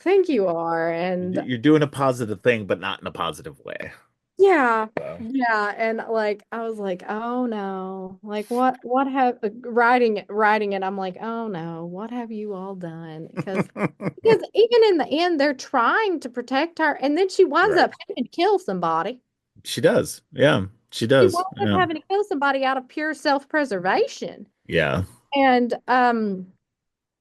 think you are. And You're doing a positive thing, but not in a positive way. yeah, So. yeah. And like I was like, oh no, like what have writing it, I'm like, oh no, what have you all done? Because even in the end, they're trying to protect her, and then she winds Right. up having to kill somebody. She does. Yeah, she She does. winds up Yeah. having to kill somebody out of pure self-preservation. Yeah. And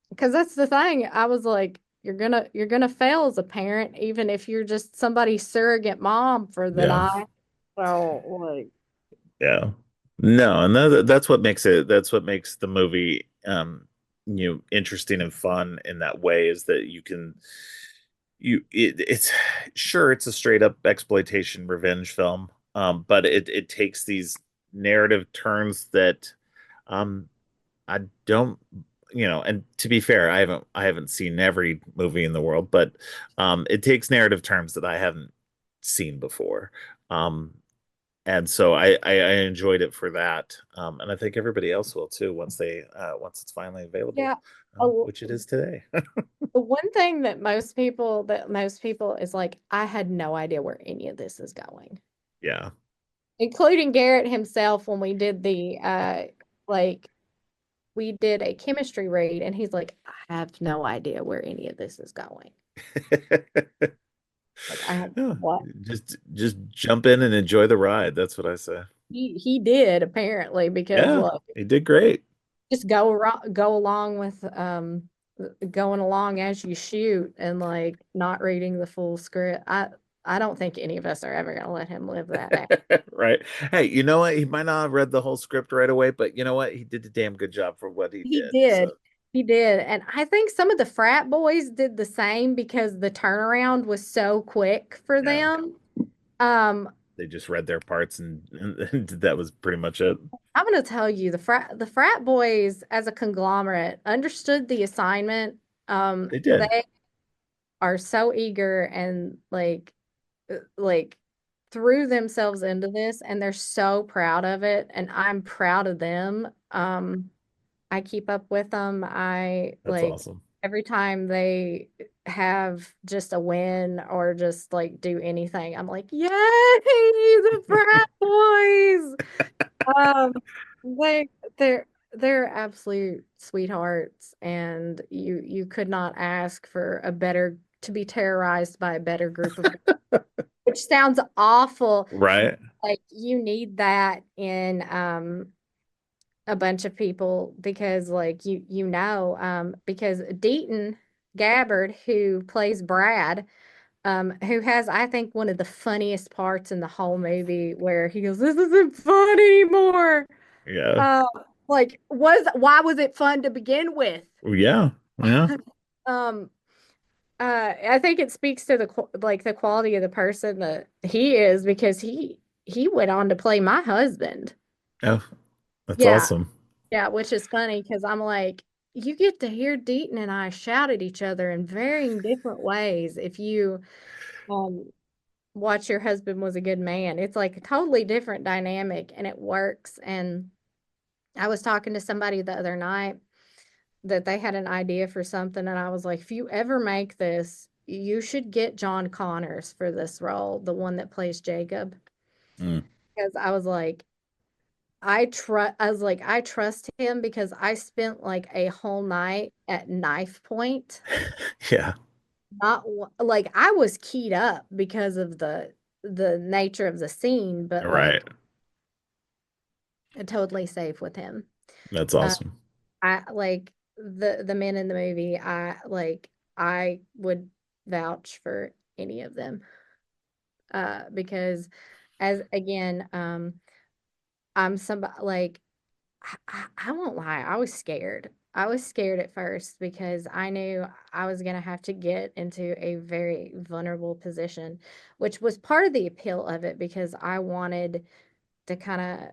because that's the thing, I was like, you're gonna fail as a parent, even if you're just somebody's surrogate mom for the Yeah. night. So like, Yeah. No, and that's what makes it, that's what makes the movie interesting and fun in that way, is that you can it's sure it's a straight up exploitation revenge film, but it takes these narrative turns that um I don't, and to be fair, I haven't seen every movie in the world, but it takes narrative terms that I haven't seen before. Um, and so I enjoyed it for that, and I think everybody else will too once once it's finally available, yeah. A, which it is today. the one thing that most people is like, I had no idea where any of this is going, Yeah, including Garrett himself when we did the like we did a chemistry read, and he's like, I have no idea where any of this is going. Like I have yeah. what? Just jump in and enjoy the ride. That's what I say. He did apparently because Yeah, like he did great. just go along with going along as you shoot and like not reading the full script. I don't think any of us are ever gonna let him live that down. Right. Hey, you know what? He might not have read the whole script right away, but you know what? He did a damn good job for what he He did. did. So, He did. And I think some of the frat boys did the same because the turnaround was so quick for yeah, them. Um, they just read their parts, and that was pretty much it. I'm gonna tell you, the frat boys as a conglomerate understood the assignment. They did. They are so eager and like threw themselves into this, and they're so proud of it, and I'm proud of them. I keep up with them. I That's like awesome. every time they have just a win or just like do anything, I'm like, yay, the frat boys. Um, they they're they're absolute sweethearts, and you could not ask for a better to be terrorized by a better group of, which sounds awful. Right? Like you need that in a bunch of people because like because Deaton Gabbard, who plays Brad, who has I think one of the funniest parts in the whole movie where he goes, this isn't fun anymore. Yeah. uh like was why was it fun to begin with? Yeah. Yeah. um I think it speaks to like the quality of the person that he is, because he went on to play my husband. Oh, that's Yeah. awesome. Yeah, which is funny because I'm like, you get to hear Deaton and I shout at each other in varying different ways. If you um, watch Your Husband Was a Good Man, it's like a totally different dynamic and it works. And I was talking to somebody the other night that they had an idea for something, and I was like, if you ever make this, you should get John Connors for this role, the one that plays Jacob. Mm. Because I trust him because I spent like a whole night at knife point. Yeah. Not like I was keyed up because of the nature of the scene, but Right. like totally safe with him. That's Uh, awesome. I like the men in the movie, I would vouch for any of them. Because as again, I'm somebody like I won't lie, I was scared. I was scared at first because I knew I was gonna have to get into a very vulnerable position, which was part of the appeal of it because I wanted to kind of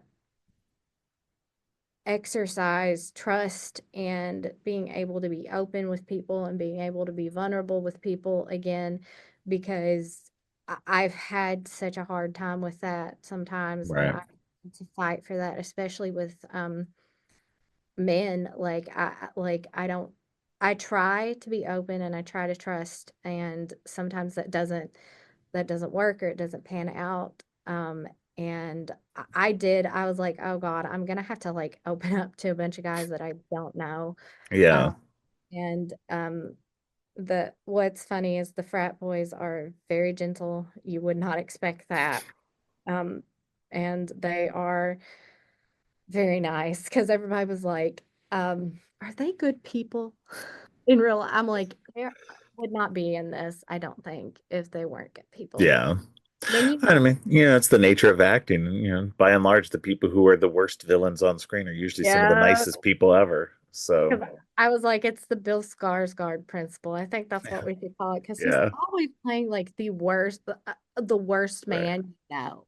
exercise trust and being able to be open with people and being able to be vulnerable with people again because I've had such a hard time with that sometimes and Right. I need to fight for that, especially with men. I don't, I try to be open and I try to trust, and sometimes that doesn't work or it doesn't pan out. And I was like, oh God, I'm gonna have to like open up to a bunch of guys that I don't know. Yeah. Um, and the what's funny is the frat boys are very gentle. You would not expect that. Um, and they are very nice because everybody was like, are they good people? In real, I'm like, they would not be in this, I don't think, if they weren't good people. Yeah. Then you I have, mean, it's the nature of acting. By and large, the people who are the worst villains on screen are usually some of the yeah, nicest people ever. So, because I was like, it's the Bill Skarsgård principle. I think that's what we should call it because he's yeah, always playing like the worst right. man you know,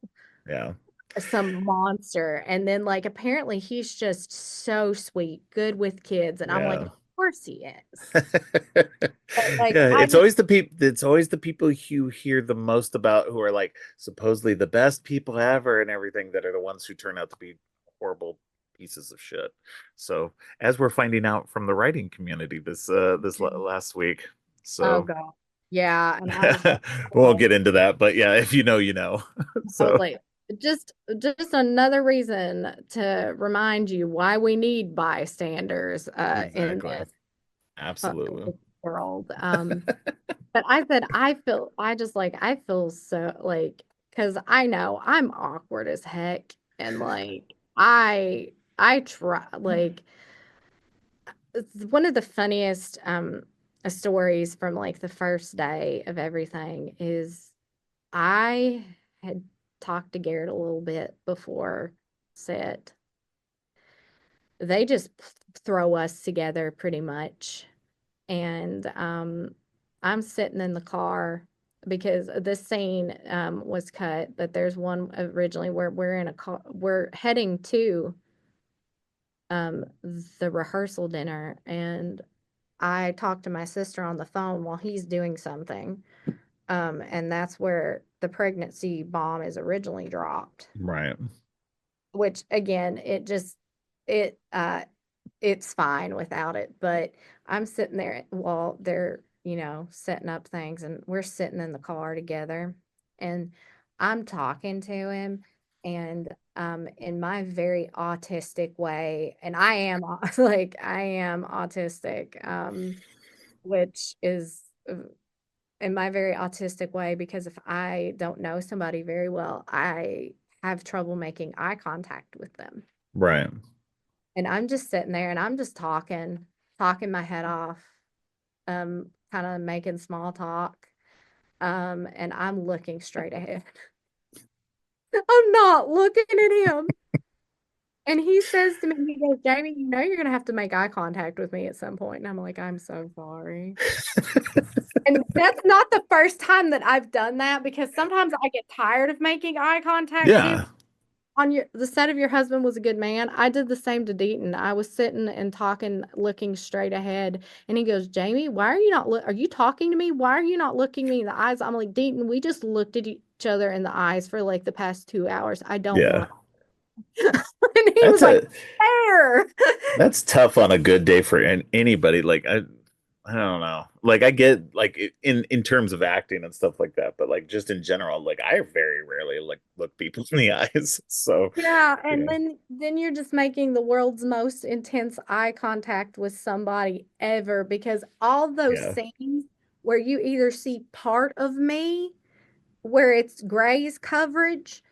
Yeah, some monster. And then like apparently he's just so sweet, good with kids, and I'm like, yeah. of course he is. But like Yeah, I just it's always the people you hear the most about who are like supposedly the best people ever and everything that are the ones who turn out to be horrible pieces of shit. So, as we're finding out from the writing community last week. oh So, God. Yeah, and I was we like, won't oh. get into that, but yeah, if you know, you know. I was So, like, just another reason to remind you why we need bystanders in exactly. this Absolutely. world. But I said I just like I feel so like because I know I'm awkward as heck, and like I try like it's one of the funniest stories from like the first day of everything is I had talked to Garrett a little bit before set. They just throw us together pretty much. And I'm sitting in the car because this scene was cut, but there's one originally where we're in a car, we're heading to the rehearsal dinner, and I talked to my sister on the phone while he's doing something. And that's where the pregnancy bomb is originally dropped, Right. which again, it it's fine without it, but I'm sitting there while they're, setting up things and we're sitting in the car together and I'm talking to him and in my very autistic way, and I am like I am autistic, which is in my very autistic way because if I don't know somebody very well, I have trouble making eye contact with them. Right. And I'm just sitting there and I'm just talking my head off, kind of making small talk. And I'm looking straight ahead. I'm not looking at him. And he says to me, he goes, Jamie, you're gonna have to make eye contact with me at some point. And I'm like, I'm so sorry. And that's not the first time that I've done that because sometimes I get tired of making eye contact too. Yeah. On the set of Your Husband Was a Good Man, I did the same to Deaton. I was sitting and talking, looking straight ahead, and he goes, "Jamie, why are you not are you talking to me? Why are you not looking me in the eyes?" I'm like, "Deaton, we just looked at each other in the eyes for like the past 2 hours. I don't Yeah. want." And he That's was like, a "There." That's tough on a good day for anybody. Like I don't know. Like I get like in terms of acting and stuff like that, but like just in general, like I very rarely like look people in the eyes. So Yeah, and yeah, then you're just making the world's most intense eye contact with somebody ever because all those yeah, scenes where you either see part of me where it's Gray's coverage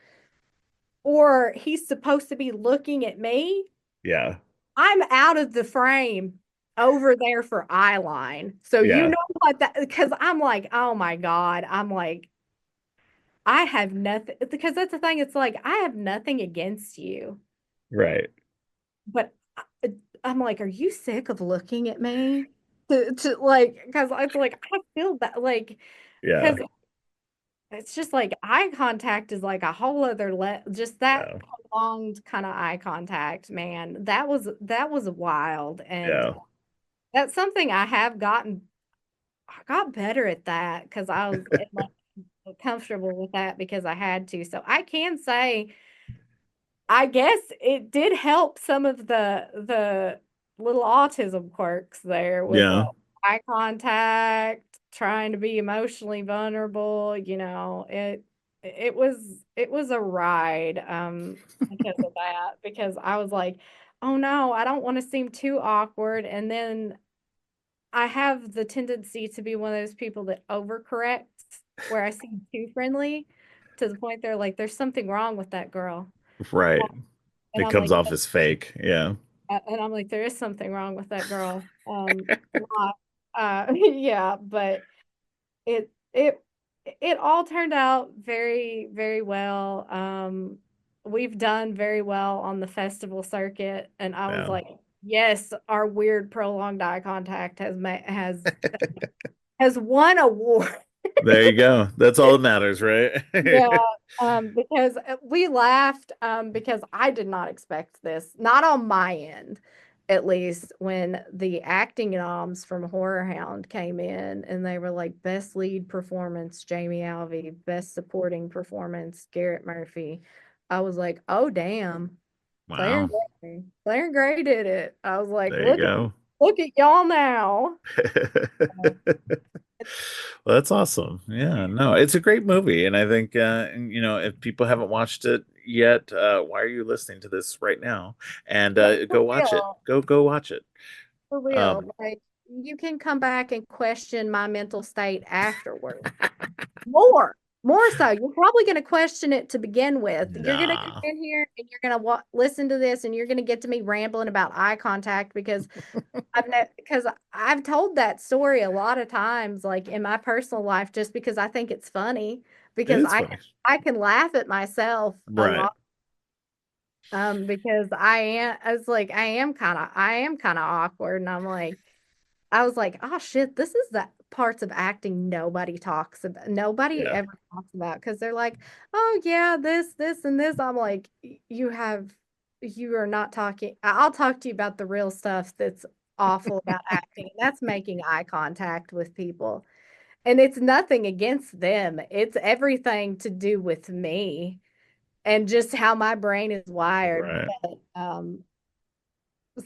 or he's supposed to be looking at me, yeah, I'm out of the frame. over there for eye line. So you Yeah. know what that, because I'm like, oh my God. I'm like, I have nothing, because that's the thing. It's like, I have nothing against you, Right. but I'm like, are you sick of looking at me? To like, because it's like, I feel that, like, Yeah. because it's just like eye contact is like a whole other just that Yeah. prolonged kind of eye contact, man. That was wild. And Yeah. that's something I got better at that because I was like comfortable with that because I had to. So I can say, I guess it did help some of the little autism quirks there with Yeah. eye contact, trying to be emotionally vulnerable, it was a ride because of that, because I was like, "Oh no, I don't want to seem too awkward." And then I have the tendency to be one of those people that overcorrects where I seem too friendly to the point they're like, "There's something wrong with that girl." Right. And It I'm comes like, off as fake. Yeah. there is something wrong with that girl. A lot. Yeah, but it it it all turned out very, very well. We've done very well on the festival circuit, and I was Yeah. like, yes, our weird prolonged eye contact has won award. There you go. That's all that matters, right? Yeah, because we laughed because I did not expect this, not on my end, at least, when the acting noms from Horror Hound came in and they were like, best lead performance, Jamie Alvey, best supporting performance, Garrett Murphy. I was like, oh damn, Wow. Claire and Gray did it. I was like, There you go. look at y'all now. Well, that's awesome. Yeah, no, it's a great movie, and I think if people haven't watched it yet, why are you listening to this right now? And Yeah, for go watch it. real. Go watch it. For real, Um, like you can come back and question my mental state afterward. More, more so. You're probably going to question it to begin with. You're going to come nah, in here and you're going to listen to this and you're going to get to me rambling about eye contact because I've told that story a lot of times, like in my personal life, just because I think it's funny it because is I funny. can I can laugh at myself a Right. lot because I am kind of awkward and I was like, oh shit, this is the parts of acting nobody talks about. Nobody Yeah. ever talks about because they're like, oh yeah, this, and this. I'm like, you are not talking. I'll talk to you about the real stuff that's awful about acting. And that's making eye contact with people. And it's nothing against them. It's everything to do with me and just how my brain is wired. Right. But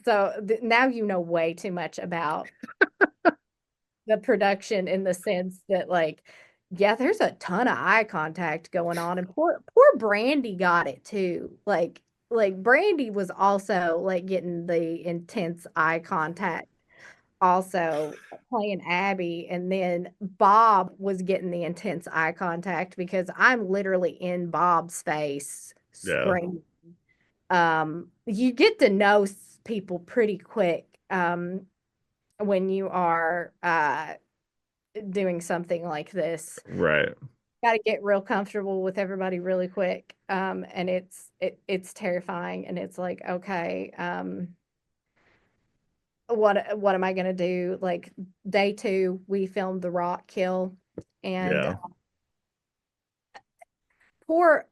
so now you know way too much about the production in the sense that like yeah, there's a ton of eye contact going on and poor Brandy got it too. Like Brandy was also like getting the intense eye contact also playing Abby, and then Bob was getting the intense eye contact because I'm literally in Bob's face Yeah. screaming. You get to know people pretty quick when you are doing something like this. Right. Got to get real comfortable with everybody really quick. And it's terrifying. And it's like, okay, what am I gonna do? Like day two, we filmed the rock kill, and Yeah. poor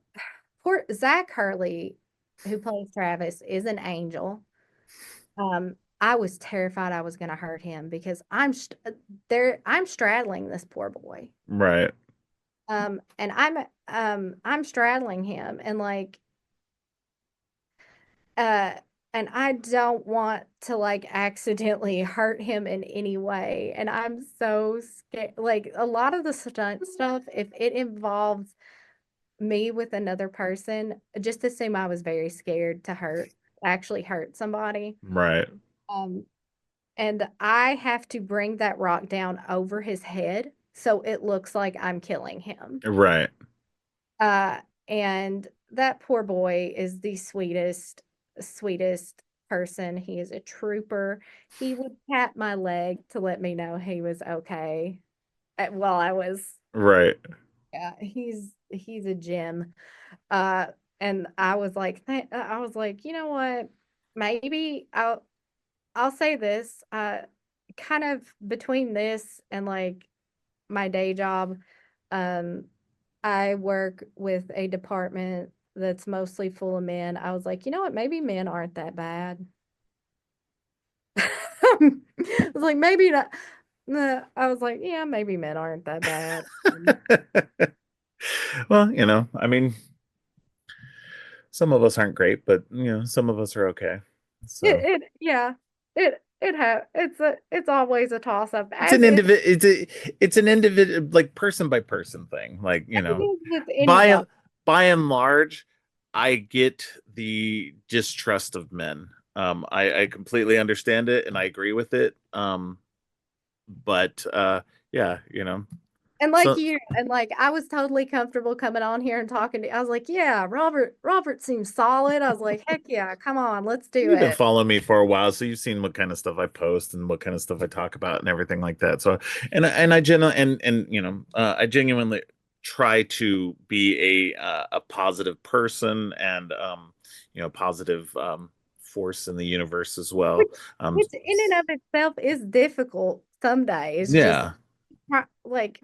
poor Zach Hurley, who plays Travis, is an angel. I was terrified I was gonna hurt him because I'm straddling this poor boy. Right. And I'm straddling him and like uh and I don't want to like accidentally hurt him in any way. And I'm so scared. Like a lot of the stunt stuff, if it involves me with another person, just assume I was very scared to actually hurt somebody. Right. Um, and I have to bring that rock down over his head so it looks like I'm killing him. Right. Uh, and that poor boy is the sweetest, sweetest. person. He is a trooper. He would pat my leg to let me know he was okay. While I was, Right. yeah, he's a gem. Uh, and I was like, I was like, you know what? Maybe I'll say this. Kind of between this and like my day job, um, I work with a department that's mostly full of men. I was like, you know what? Maybe men aren't that bad. I was like, maybe not. Nah, I was like, yeah, maybe men aren't that bad. Well, I mean, some of us aren't great, but some of us are okay. So Yeah, it's always a toss up it's as an it, it's an individual, like person by person thing. Like, as it is with by anybody. by and large, I get the distrust of men. I completely understand it and I agree with it. But yeah, so And like I was totally comfortable coming on here and talking to I was like, yeah, Robert seems solid. I was like, heck yeah, come on, let's do you've been it. following me for a while, so you've seen what kind of stuff I post and what kind of stuff I talk about and everything like that. So, I genuinely try to be a positive person and positive force in the universe as well. Which Um, which in and of itself is difficult some days. Just yeah, like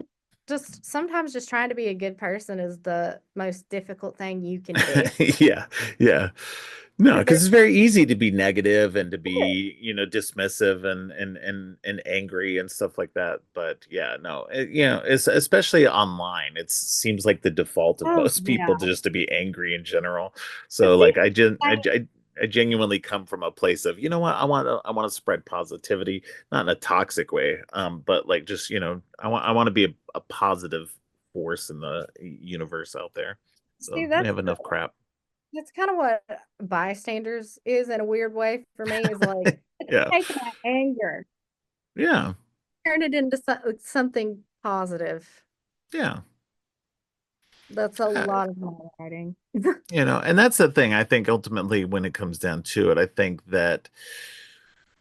just sometimes just trying to be a good person is the most difficult thing you can do. yeah, yeah. No, Because because there's it's very easy to be negative and to be, dismissive and angry and stuff like that. But yeah, no, it's especially online. It seems like the default of oh most people yeah. just to be angry in general. But So see, like, I genuinely come from a place of, what, I want to spread positivity, not in a toxic way, but like just, I want to be a positive force in the universe out there. see, So we have enough crap. that's kind of what bystanders is in a weird way for me is like Yeah. take my anger, Yeah. turn it into something positive. Yeah. That's a Uh, lot of my writing. and that's the thing. I think ultimately, when it comes down to it, I think that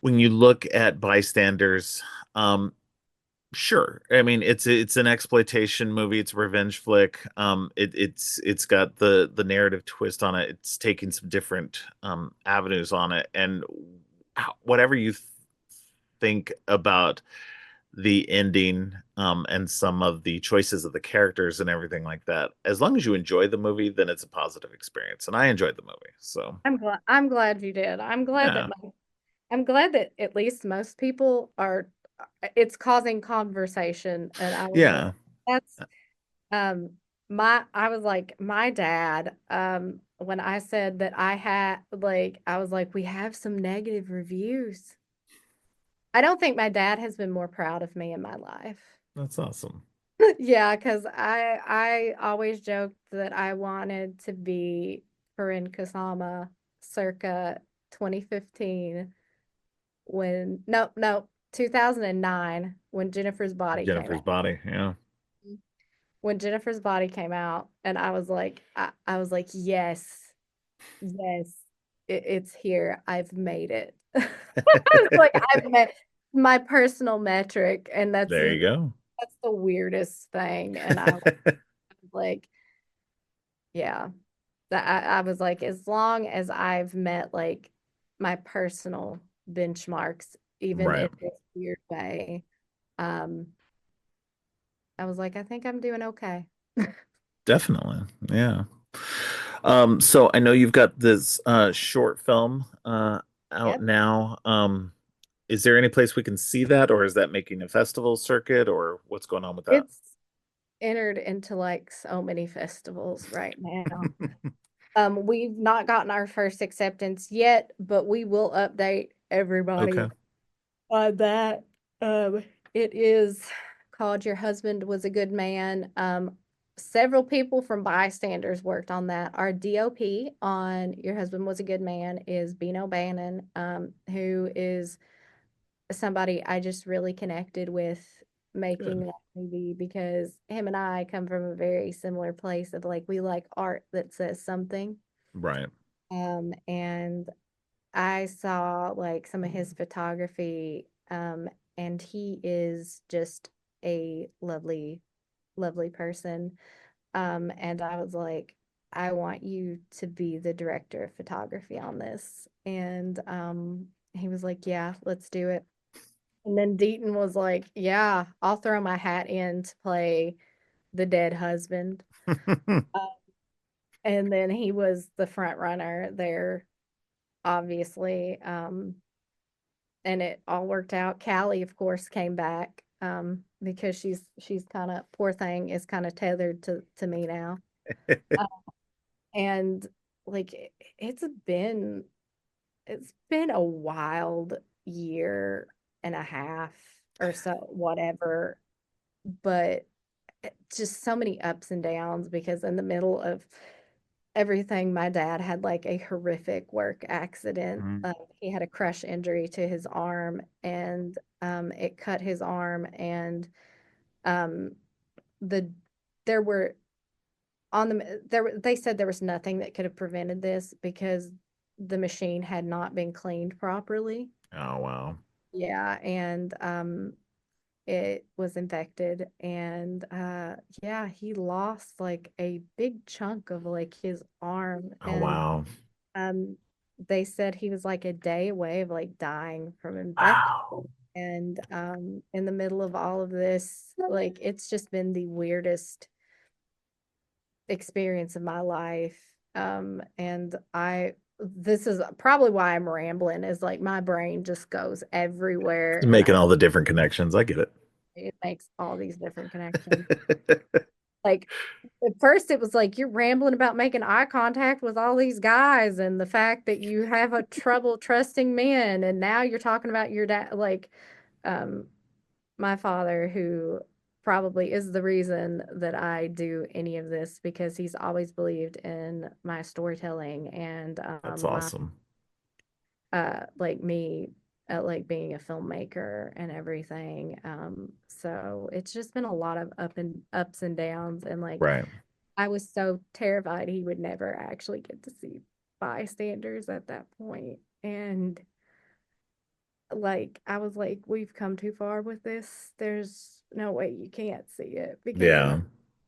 when you look at bystanders, um, sure. I mean, it's an exploitation movie. It's a revenge flick. It's got the narrative twist on it. It's taking some different avenues on it, and whatever you think about the ending and some of the choices of the characters and everything like that, as long as you enjoy the movie, then it's a positive experience, and I enjoyed the movie. So I'm glad you did. yeah, I'm glad that at least most people are it's causing conversation and I was like yeah, that's um my I was like my dad when I said that I had like I was like we have some negative reviews. I don't think my dad has been more proud of me in my life. that's awesome. Yeah, because I always joked that I wanted to be Corinne Kasama circa 2015 when no 2009 when Jennifer's Body came Jennifer's out. Body, yeah. When Jennifer's Body came out, and I was like, yes, yes, it's here. I've made it. I was like, I've met my personal metric, and There you go. that's the weirdest thing. And I was like, yeah, I was like, as long as I've met like my personal benchmarks, even in Right. this weird way, um, I was like, I think I'm doing okay. Definitely. Yeah. So I know you've got this short film out Yep. now. Is there any place we can see that, or is that making a festival circuit, or what's going on with that? It's entered into like so many festivals right now. We've not gotten our first acceptance yet, but we will update Okay. everybody on that. It is called Your Husband Was a Good Man. Several people from Bystanders worked on that. Our DOP on Your Husband Was a Good Man is Beano Bannon, who is somebody I just really connected with making Good. that movie because him and I come from a very similar place of like we like art that says something. Right. And I saw like some of his photography, and he is just a lovely, lovely person. And I was like, I want you to be the director of photography on this. And he was like, yeah, let's do it. And then Deaton was like, yeah, I'll throw my hat in to play the dead husband. Uh, and then he was the front runner there, obviously. And it all worked out. Callie, of course, came back because she's kind of poor thing is kind of tethered to me now. Uh, and like it's been it's been a wild year and a half or so, whatever. But just so many ups and downs because in the middle of everything, my dad had like a horrific work accident. Mm. He had a crush injury to his arm, and it cut his arm. And um, the there were on the there they said there was nothing that could have prevented this because the machine had not been cleaned properly. Oh wow. Yeah, and it was infected, and yeah, he lost like a big chunk of like his arm. Oh And wow. um they said he was like a day away of like dying from infection. Wow. And in the middle of all of this, like it's just been the weirdest experience of my life. And I this is probably why I'm rambling, is like my brain just goes everywhere, and Making all the different connections. I get it makes all these different connections. it. Like at first it was like you're rambling about making eye contact with all these guys and the fact that you have a trouble trusting men, and now you're talking about your dad, like um my father, who probably is the reason that I do any of this, because he's always believed in my storytelling and That's my awesome. like me like being a filmmaker and everything. So it's just been a lot of ups and downs, and like Right. I was so terrified he would never actually get to see Bystanders at that point. And like I was like, we've come too far with this. There's no way you can't see it, because Yeah.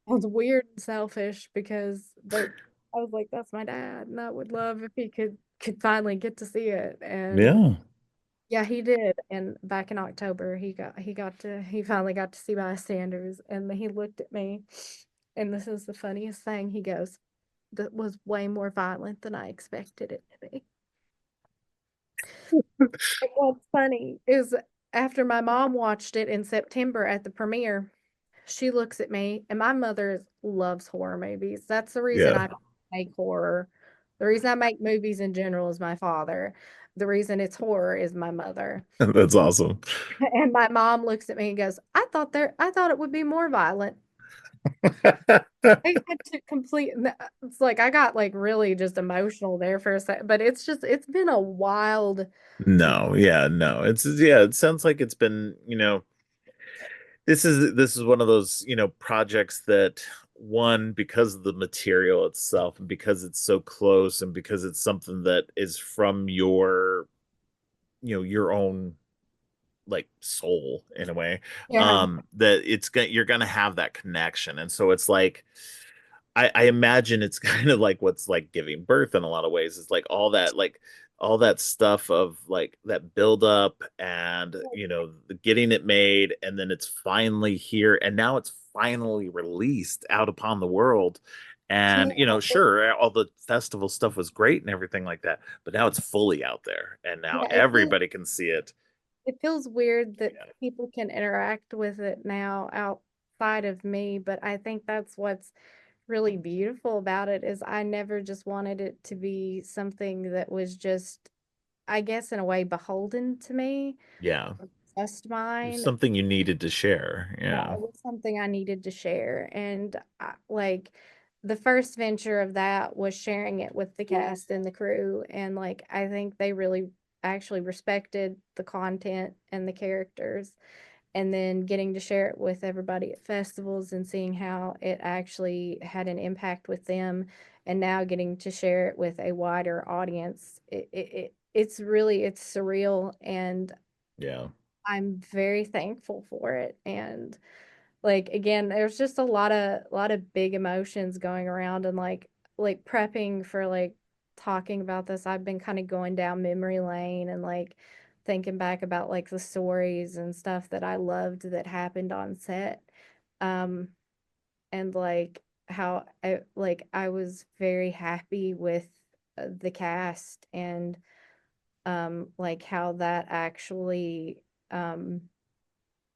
I was weird and selfish because I was like, that's my dad, and I would love if he could finally get to see it. And Yeah. yeah, he did. And back in October, he finally got to see Bystanders, and he looked at me, and this is the funniest thing. He goes, "That was way more violent than I expected it to be." And what's funny is after my mom watched it in September at the premiere, she looks at me, and my mother loves horror movies. That's the reason Yeah. I don't make horror. The reason I make movies in general is my father. The reason it's horror is my mother. That's awesome. And my mom looks at me and goes, I thought it would be more violent." I had to complete, it's like I got like really just emotional there for a second, but it's been a wild. No, yeah, no. It's yeah, it sounds like it's been, this is one of those, projects that one, because of the material itself and because it's so close and because it's something that is from your own like soul in a way, Yeah. that you're gonna have that connection. And so it's like I imagine it's kind of like what's like giving birth in a lot of ways. It's like all that stuff of like that build up and the getting it made, and then it's finally here, and now it's finally released out upon the world. And Yeah. sure, all the festival stuff was great and everything like that, but now it's fully out there and now Yeah, everybody can see it. it feels weird that Yeah. people can interact with it now outside of me, but I think that's what's really beautiful about it, is I never just wanted it to be something that was just, I guess, in a way beholden to me, Yeah. just It was mine. something you needed to share. Yeah, Yeah. it was something I needed to share. And like the first venture of that was sharing it with the cast and the crew. And like, I think they really actually respected the content and the characters. And then getting to share it with everybody at festivals and seeing how it actually had an impact with them. And now getting to share it with a wider audience. it's surreal, and Yeah. I'm very thankful for it. And like again, there's just a lot of big emotions going around, and like prepping for like talking about this, I've been kind of going down memory lane and like thinking back about like the stories and stuff that I loved that happened on set. Um and like how I was very happy with the cast, and like how that actually um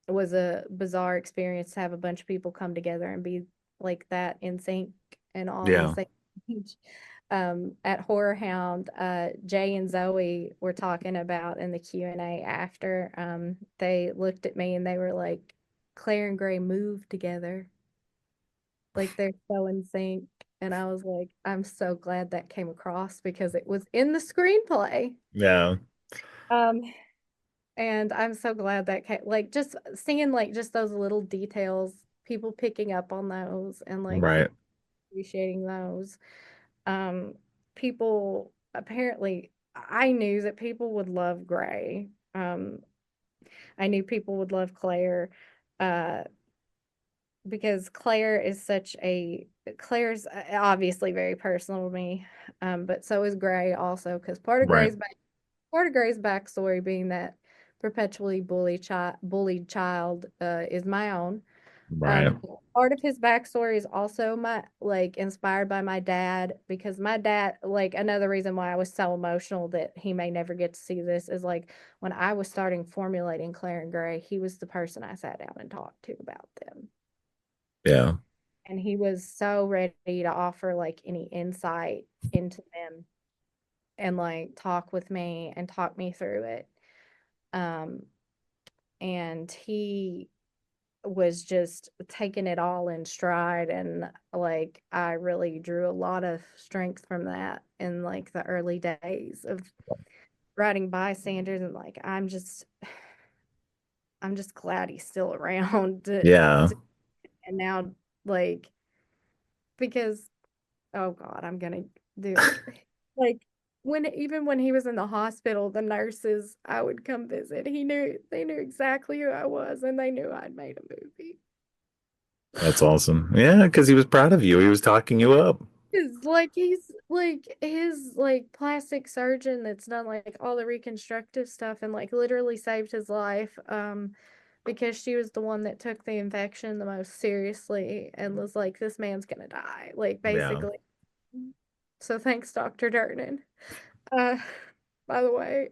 was a bizarre experience to have a bunch of people come together and be like that in sync and on the Yeah. same page. At Horror Hound, Jay and Zoe were talking about in the Q&A after, they looked at me and they were like, Claire and Gray moved together. Like they're so in sync. And I was like, I'm so glad that came across because it was in the screenplay. Yeah. Um, And I'm so glad that like just seeing like just those little details, people picking up on those and like Right. appreciating those. Um, People apparently, I knew that people would love Gray. I knew people would love Claire, uh, because Claire's obviously very personal to me. But so is Gray also, because Right. part of Gray's backstory being that perpetually bullied child is my own. Right. Part of his backstory is also my like inspired by my dad, because my dad, like another reason why I was so emotional that he may never get to see this is like when I was starting formulating Claire and Gray, he was the person I sat down and talked to about them. Yeah. And he was so ready to offer like any insight into them and like talk with me and talk me through it. Um, and he was just taking it all in stride, and like I really drew a lot of strength from that in like the early days of writing Bystanders, and like I'm just glad he's still around Yeah. and now like because oh God, I'm gonna do it. Like even when he was in the hospital, the nurses I would come visit, they knew exactly who I was, and they knew I'd made a movie. That's awesome. Yeah, because he was proud of you. He was talking you up. He's like his like plastic surgeon that's done like all the reconstructive stuff and like literally saved his life, because she was the one that took the infection the most seriously and was like, this man's gonna die, like Yeah. basically. So thanks, Dr. Durnan. Uh, by the way,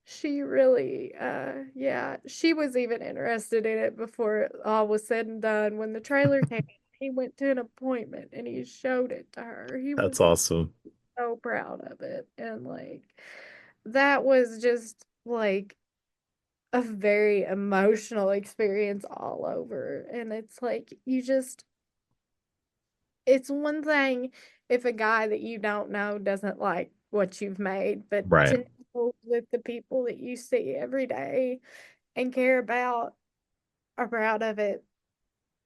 she really, yeah, she was even interested in it before all was said and done. When the trailer came, he went to an appointment and he showed it to her. He That's was like awesome. so proud of it. And like, that was just like a very emotional experience all over. And it's like, it's one thing if a guy that you don't know doesn't like what you've made, but Right. to know that the people that you see every day and care about are proud of it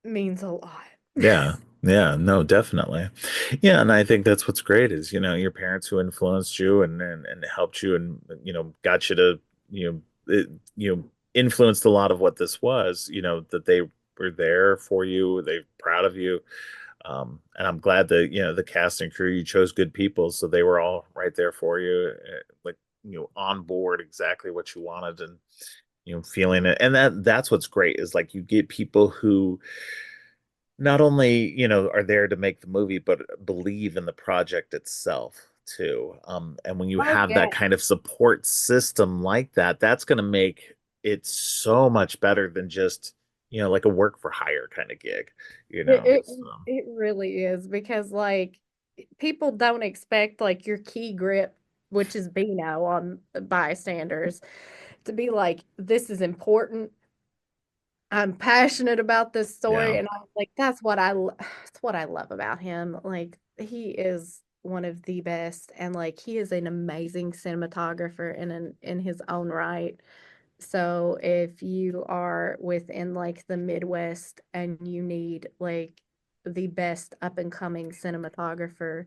means a lot. Yeah. Yeah. No, definitely. Yeah. And I think that's what's great is, your parents who influenced you and helped you and, got you to, you influenced a lot of what this was, that they were there for you. They're proud of you. And I'm glad that, the cast and crew, you chose good people. So they were all right there for you, like, on board exactly what you wanted and, feeling it. And that's what's great is like you get people who not only, are there to make the movie, but believe in the project itself too. And when you Oh have yeah, that kind of support system like that, that's going to make it so much better than just, like a work for hire kind of gig, it, it So, it really is, because like people don't expect like your key grip, which is Beano on Bystanders, to be like, this is important. I'm passionate about this story, yeah, and I'm like, that's what I love about him. Like he is one of the best, and like he is an amazing cinematographer in his own right. So if you are within like the Midwest and you need like the best up and coming cinematographer,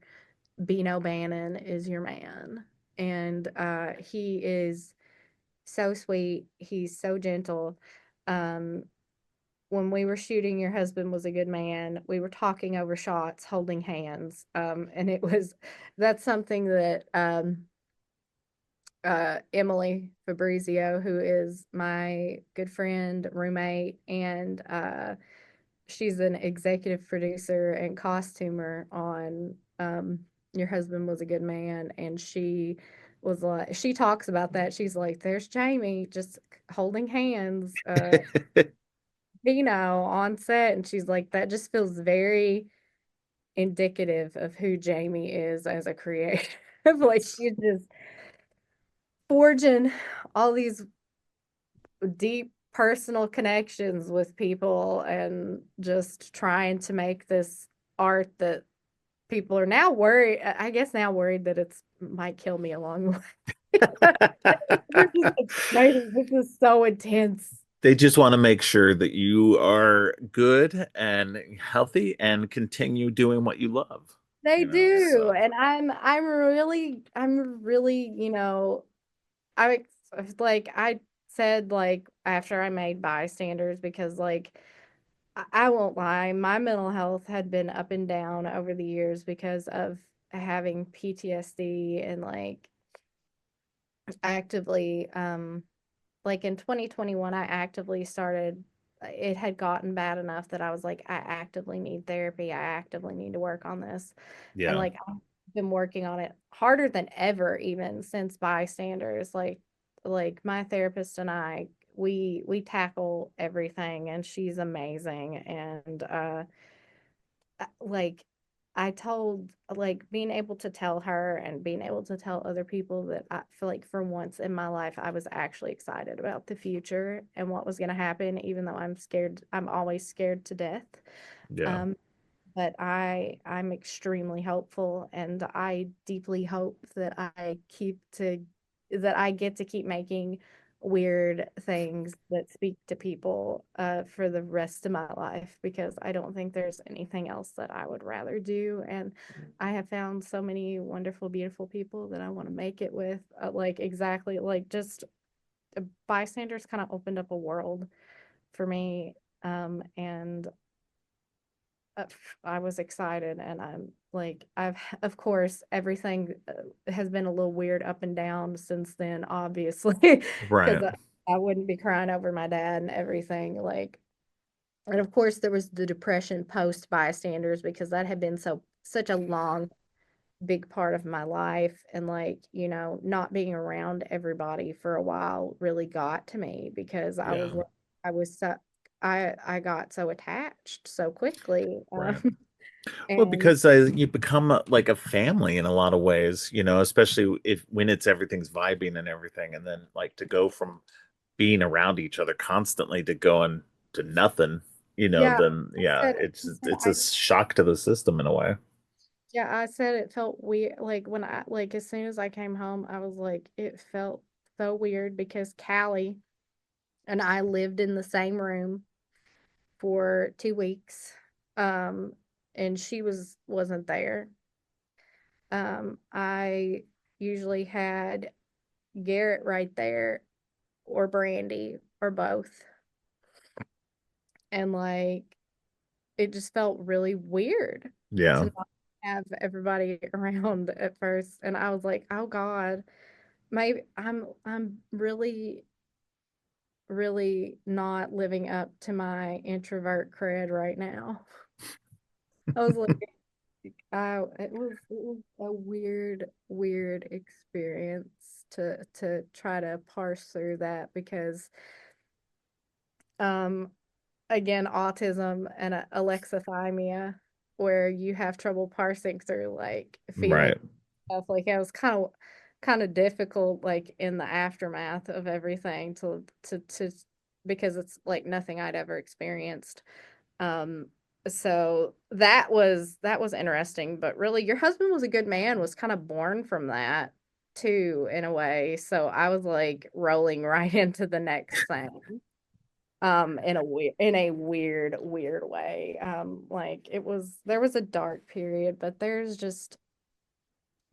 Beano Bannon is your man. and he is so sweet. He's so gentle. Um, when we were shooting Your Husband Was a Good Man, we were talking over shots, holding hands. And that's something that Emily Fabrizio, who is my good friend, roommate, and she's an executive producer and costumer on Your Husband Was a Good Man, and she was like, she talks about that. She's like, "There's Jamie just holding hands, on set," and she's like, "That just feels very indicative of who Jamie is as a creative." Like she's just forging all these deep personal connections with people and just trying to make this art that people are now worried, I guess now worried that it's might kill me along the way. They're just like, "Maybe this is so intense." They just want to make sure that you are good and healthy and continue doing what you love, They do. so And I'm really, I like I said, like, after I made Bystanders, because like I won't lie, my mental health had been up and down over the years because of having PTSD, and like actively like in 2021 I actively started, it had gotten bad enough that I was like, I actively need therapy. I actively need to work on this. And yeah, like I've been working on it harder than ever, even since Bystanders. Like my therapist and I, we tackle everything, and she's amazing. And like I told, like, being able to tell her and being able to tell other people that I feel like for once in my life I was actually excited about the future and what was going to happen, even though I'm scared. I'm always scared to death. yeah, Um, but I'm extremely hopeful, and I deeply hope that I get to keep making weird things that speak to people for the rest of my life, because I don't think there's anything else that I would rather do. And I have found so many wonderful, beautiful people that I want to make it with. Like exactly, like just Bystanders kind of opened up a world for me. And uh, I was excited, and I'm like, of course, everything has been a little weird up and down since then, obviously, because right, I wouldn't be crying over my dad and everything. Like, and of course, there was the depression post Bystanders, because that had been such a long, big part of my life. And like, not being around everybody for a while really got to me, because yeah, I was so, I got so attached so quickly. right. Well, And because you become like a family in a lot of ways, especially if when it's everything's vibing and everything, and then like to go from being around each other constantly to going to nothing, yeah, then I yeah, said, it's I said, it's a shock to the system in a way. yeah, I said it felt weird. Like when like as soon as I came home, I was like, it felt so weird, because Callie and I lived in the same room for 2 weeks. Um, and she wasn't there. I usually had Garrett right there, or Brandy, or both. And like it just felt really weird to Yeah, not have everybody around at first. And I was like, oh God, maybe I'm really, really not living up to my introvert cred right now. I was like, it was a weird, weird experience to try to parse through that, because um again, autism and alexithymia, where you have trouble parsing through like feeling right, stuff. Like it was kind of difficult, like in the aftermath of everything, to because it's like nothing I'd ever experienced. Um, so that was interesting. But really, Your Husband Was a Good Man was kind of born from that too, in a way. So I was like rolling right into the next thing in a weird way. Like there was a dark period, but there's just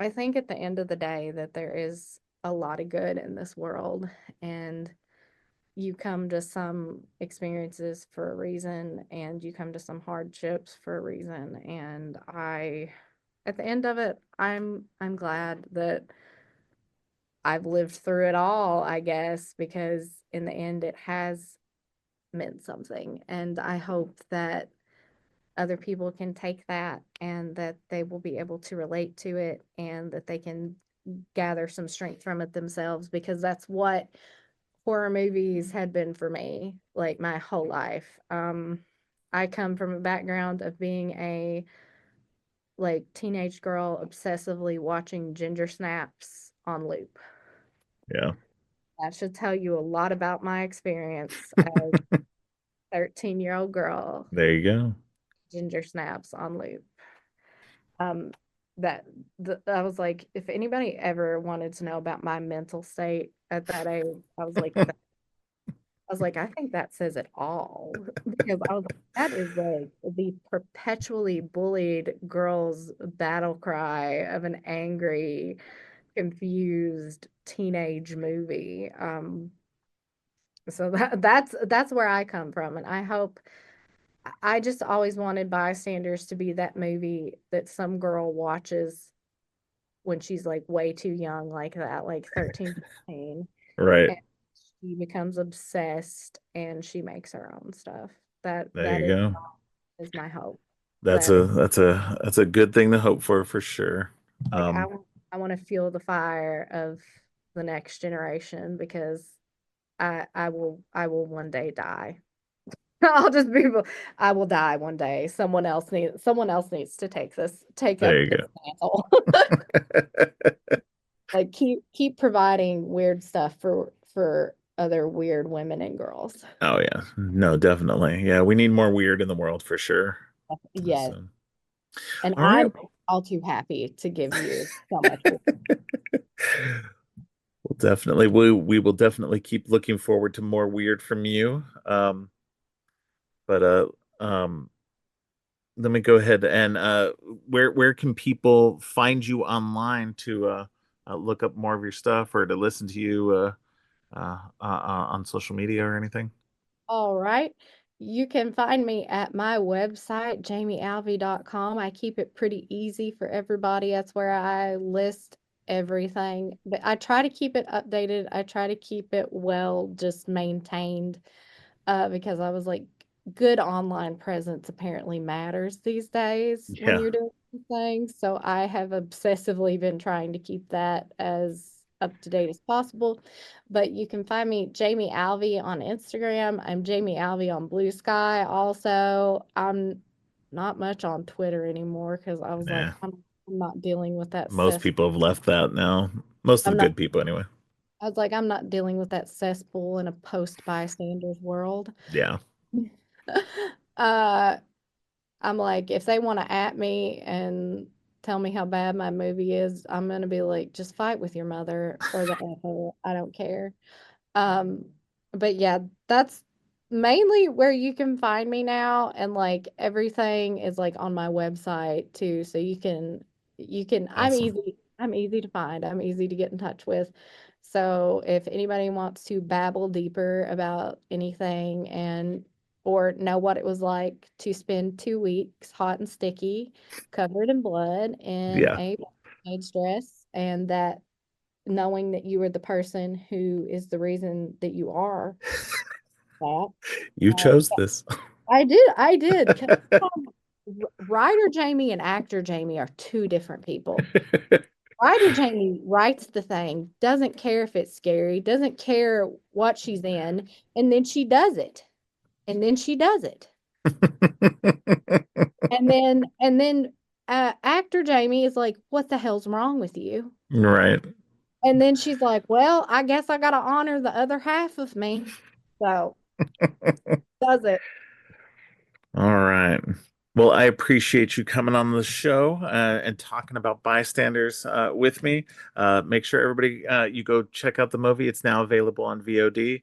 I think at the end of the day that there is a lot of good in this world, and you come to some experiences for a reason, and you come to some hardships for a reason. And at the end of it, I'm glad that I've lived through it all, I guess, because in the end it has meant something. And I hope that other people can take that and that they will be able to relate to it and that they can gather some strength from it themselves, because that's what horror movies had been for me like my whole life. I come from a background of being a like teenage girl obsessively watching ginger snaps on loop. Yeah. That should tell you a lot about my experience as a 13-year-old girl. There you go. Ginger snaps on loop. Um, that I was like, if anybody ever wanted to know about my mental state at that age, I think that says it all. Because I was like, that is like the perpetually bullied girl's battle cry of an angry, confused teenage movie. So that's where I come from, and I hope I just always wanted Bystanders to be that movie that some girl watches when she's like way too young, like that, like 13, 14, Right. and she becomes obsessed and she makes her own stuff. That There that you go. is my hope. That's That a that's a good thing to hope for sure. like Um, I want to feel the fire of the next generation, because I will one day die. I'll just be I will die one day. Someone else needs to take there up you this go. mantle. Like keep providing weird stuff for other weird women and girls. Oh yeah. No, definitely. Yeah, we need more weird in the world for sure. Yes. So, And all right. I'm all too happy to give you so much. We'll definitely we will definitely keep looking forward to more weird from you. But let me go ahead and where can people find you online to look up more of your stuff or to listen to you on social media or anything? All right. You can find me at my website, jamiealvey.com. I keep it pretty easy for everybody. That's where I list everything. But I try to keep it updated. I try to keep it well just maintained, because I was like, good online presence apparently matters these days when Yeah. you're doing things. So I have obsessively been trying to keep that as up to date as possible. But you can find me Jamie Alvey on Instagram. I'm Jamie Alvey on Blue Sky. Also, I'm not much on Twitter anymore because I was like, Yeah. I'm not dealing with that Most cess. people have left that now. Most of I'm the not. good people anyway. I was like, I'm not dealing with that cesspool in a post bystanders world. Yeah. uh, I'm like, if they want to at me and tell me how bad my movie is, I'm gonna be like, just fight with your mother or the apple. I don't care. Um, but yeah, that's mainly where you can find me now, and like everything is like on my website too, so you can Awesome. I'm easy to find. I'm easy to get in touch with. So if anybody wants to babble deeper about anything and or know what it was like to spend 2 weeks hot and sticky, covered in blood in Yeah. a maid's dress, and that knowing that you are the person who is the reason that you are that. You Uh, chose this. I did. 'Cause writer Jamie and actor Jamie are two different people. Writer Jamie writes the thing, doesn't care if it's scary, doesn't care what she's in, and then she does it. And then she does it. And then actor Jamie is like, "What the hell's wrong with you?" Right. And then she's like, "Well, I guess I got to honor the other half of me." So, does it. All right. Well, I appreciate you coming on the show and talking about Bystanders with me. Make sure everybody you go check out the movie. It's now available on VOD.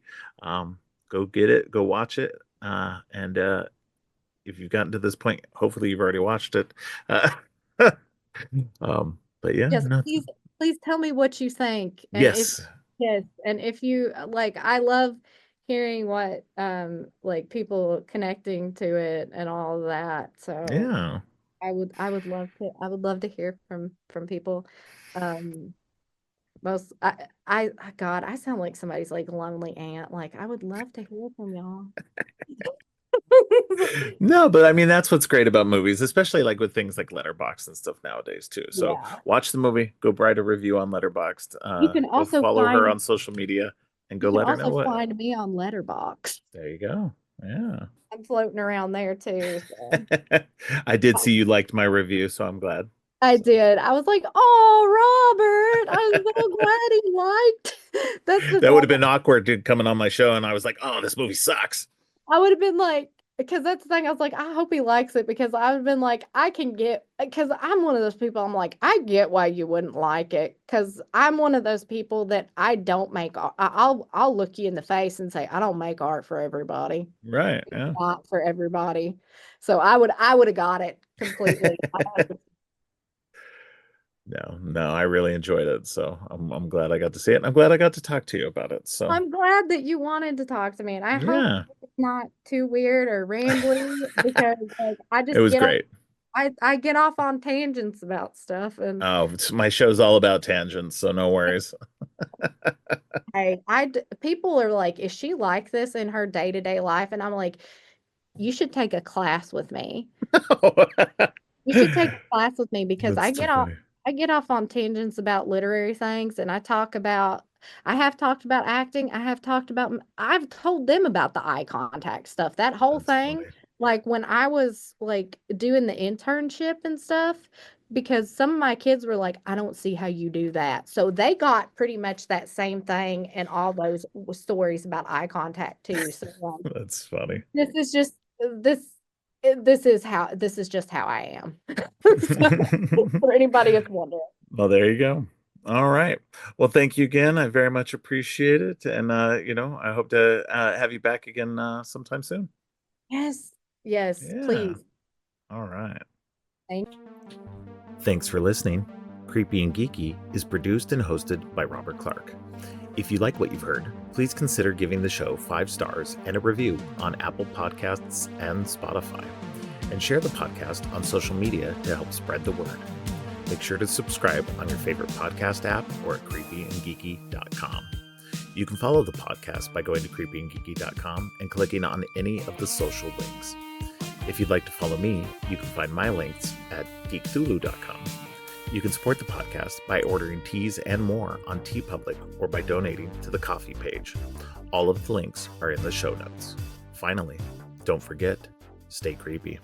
Go get it. Go watch it. And if you've gotten to this point, hopefully you've already watched it. Uh, um, But yeah, Yes, no, please tell me what you think. And if yes, yes, and if you like, I love hearing what like people connecting to it and all of that. So yeah. I would love to hear from people. Um most God, I sound like somebody's like lonely aunt. Like I would love to hear from y'all. No, but I mean that's what's great about movies, especially like with things like Letterboxd and stuff nowadays too. So Yeah. watch the movie, go write a review on Letterboxd, You can go also follow her find on social media, and you go can let her know also what. find me on Letterbox. There you go. Yeah. I'm floating around there too. So. I did see you liked my review, so I'm glad. I So did. I was like, "Oh, Robert, I'm so glad he liked." That's the that would thing. have been awkward dude, coming on my show, and I was like, "Oh, this movie sucks." I would have been like, because that's the thing. I was like, I hope he likes it because I would have been like, I can get because I'm one of those people. I'm like, I get why you wouldn't like it because I'm one of those people that I don't make. I'll look you in the face and say, I don't make art for everybody, Right? Yeah. not for everybody. So I would have got it completely. No, no, I really enjoyed it, so I'm glad I got to see it, and I'm glad I got to talk to you about it. So I'm glad that you wanted to talk to me, and I hope yeah, it's not too weird or rambly because like I it just was get off great. I get off on tangents about stuff and My show's all about tangents, so no worries. people are like, is she like this in her day-to-day life? And I'm like, you should take a class with me. You should take a class with me because That's too funny. I get off on tangents about literary things and I have talked about acting. I've told them about the eye contact stuff. That whole That's thing, funny. like when I was like doing the internship and stuff, because some of my kids were like, I don't see how you do that. So they got pretty much that same thing and all those stories about eye contact too. So That's funny. this is just this this is just how I am. So, for anybody that's wondering. Well, there you go. All right. Well, thank you again. I very much appreciate it, and I hope to have you back again sometime soon. Yes. Yes, Yeah. please. All right. Thank Thanks for listening. Creepy and Geeky is produced and hosted by Robert Clark. If you like what you've heard, please consider giving the show 5 stars and a review on Apple Podcasts and Spotify. And share the podcast on social media to help spread the word. Make sure to subscribe on your favorite podcast app or at creepyandgeeky.com. You can follow the podcast by going to creepyandgeeky.com and clicking on any of the social links. If you'd like to follow me, you can find my links at geekthulu.com. You can support the podcast by ordering teas and more on Teepublic or by donating to the coffee page. All of the links are in the show notes. Finally, don't forget, stay creepy.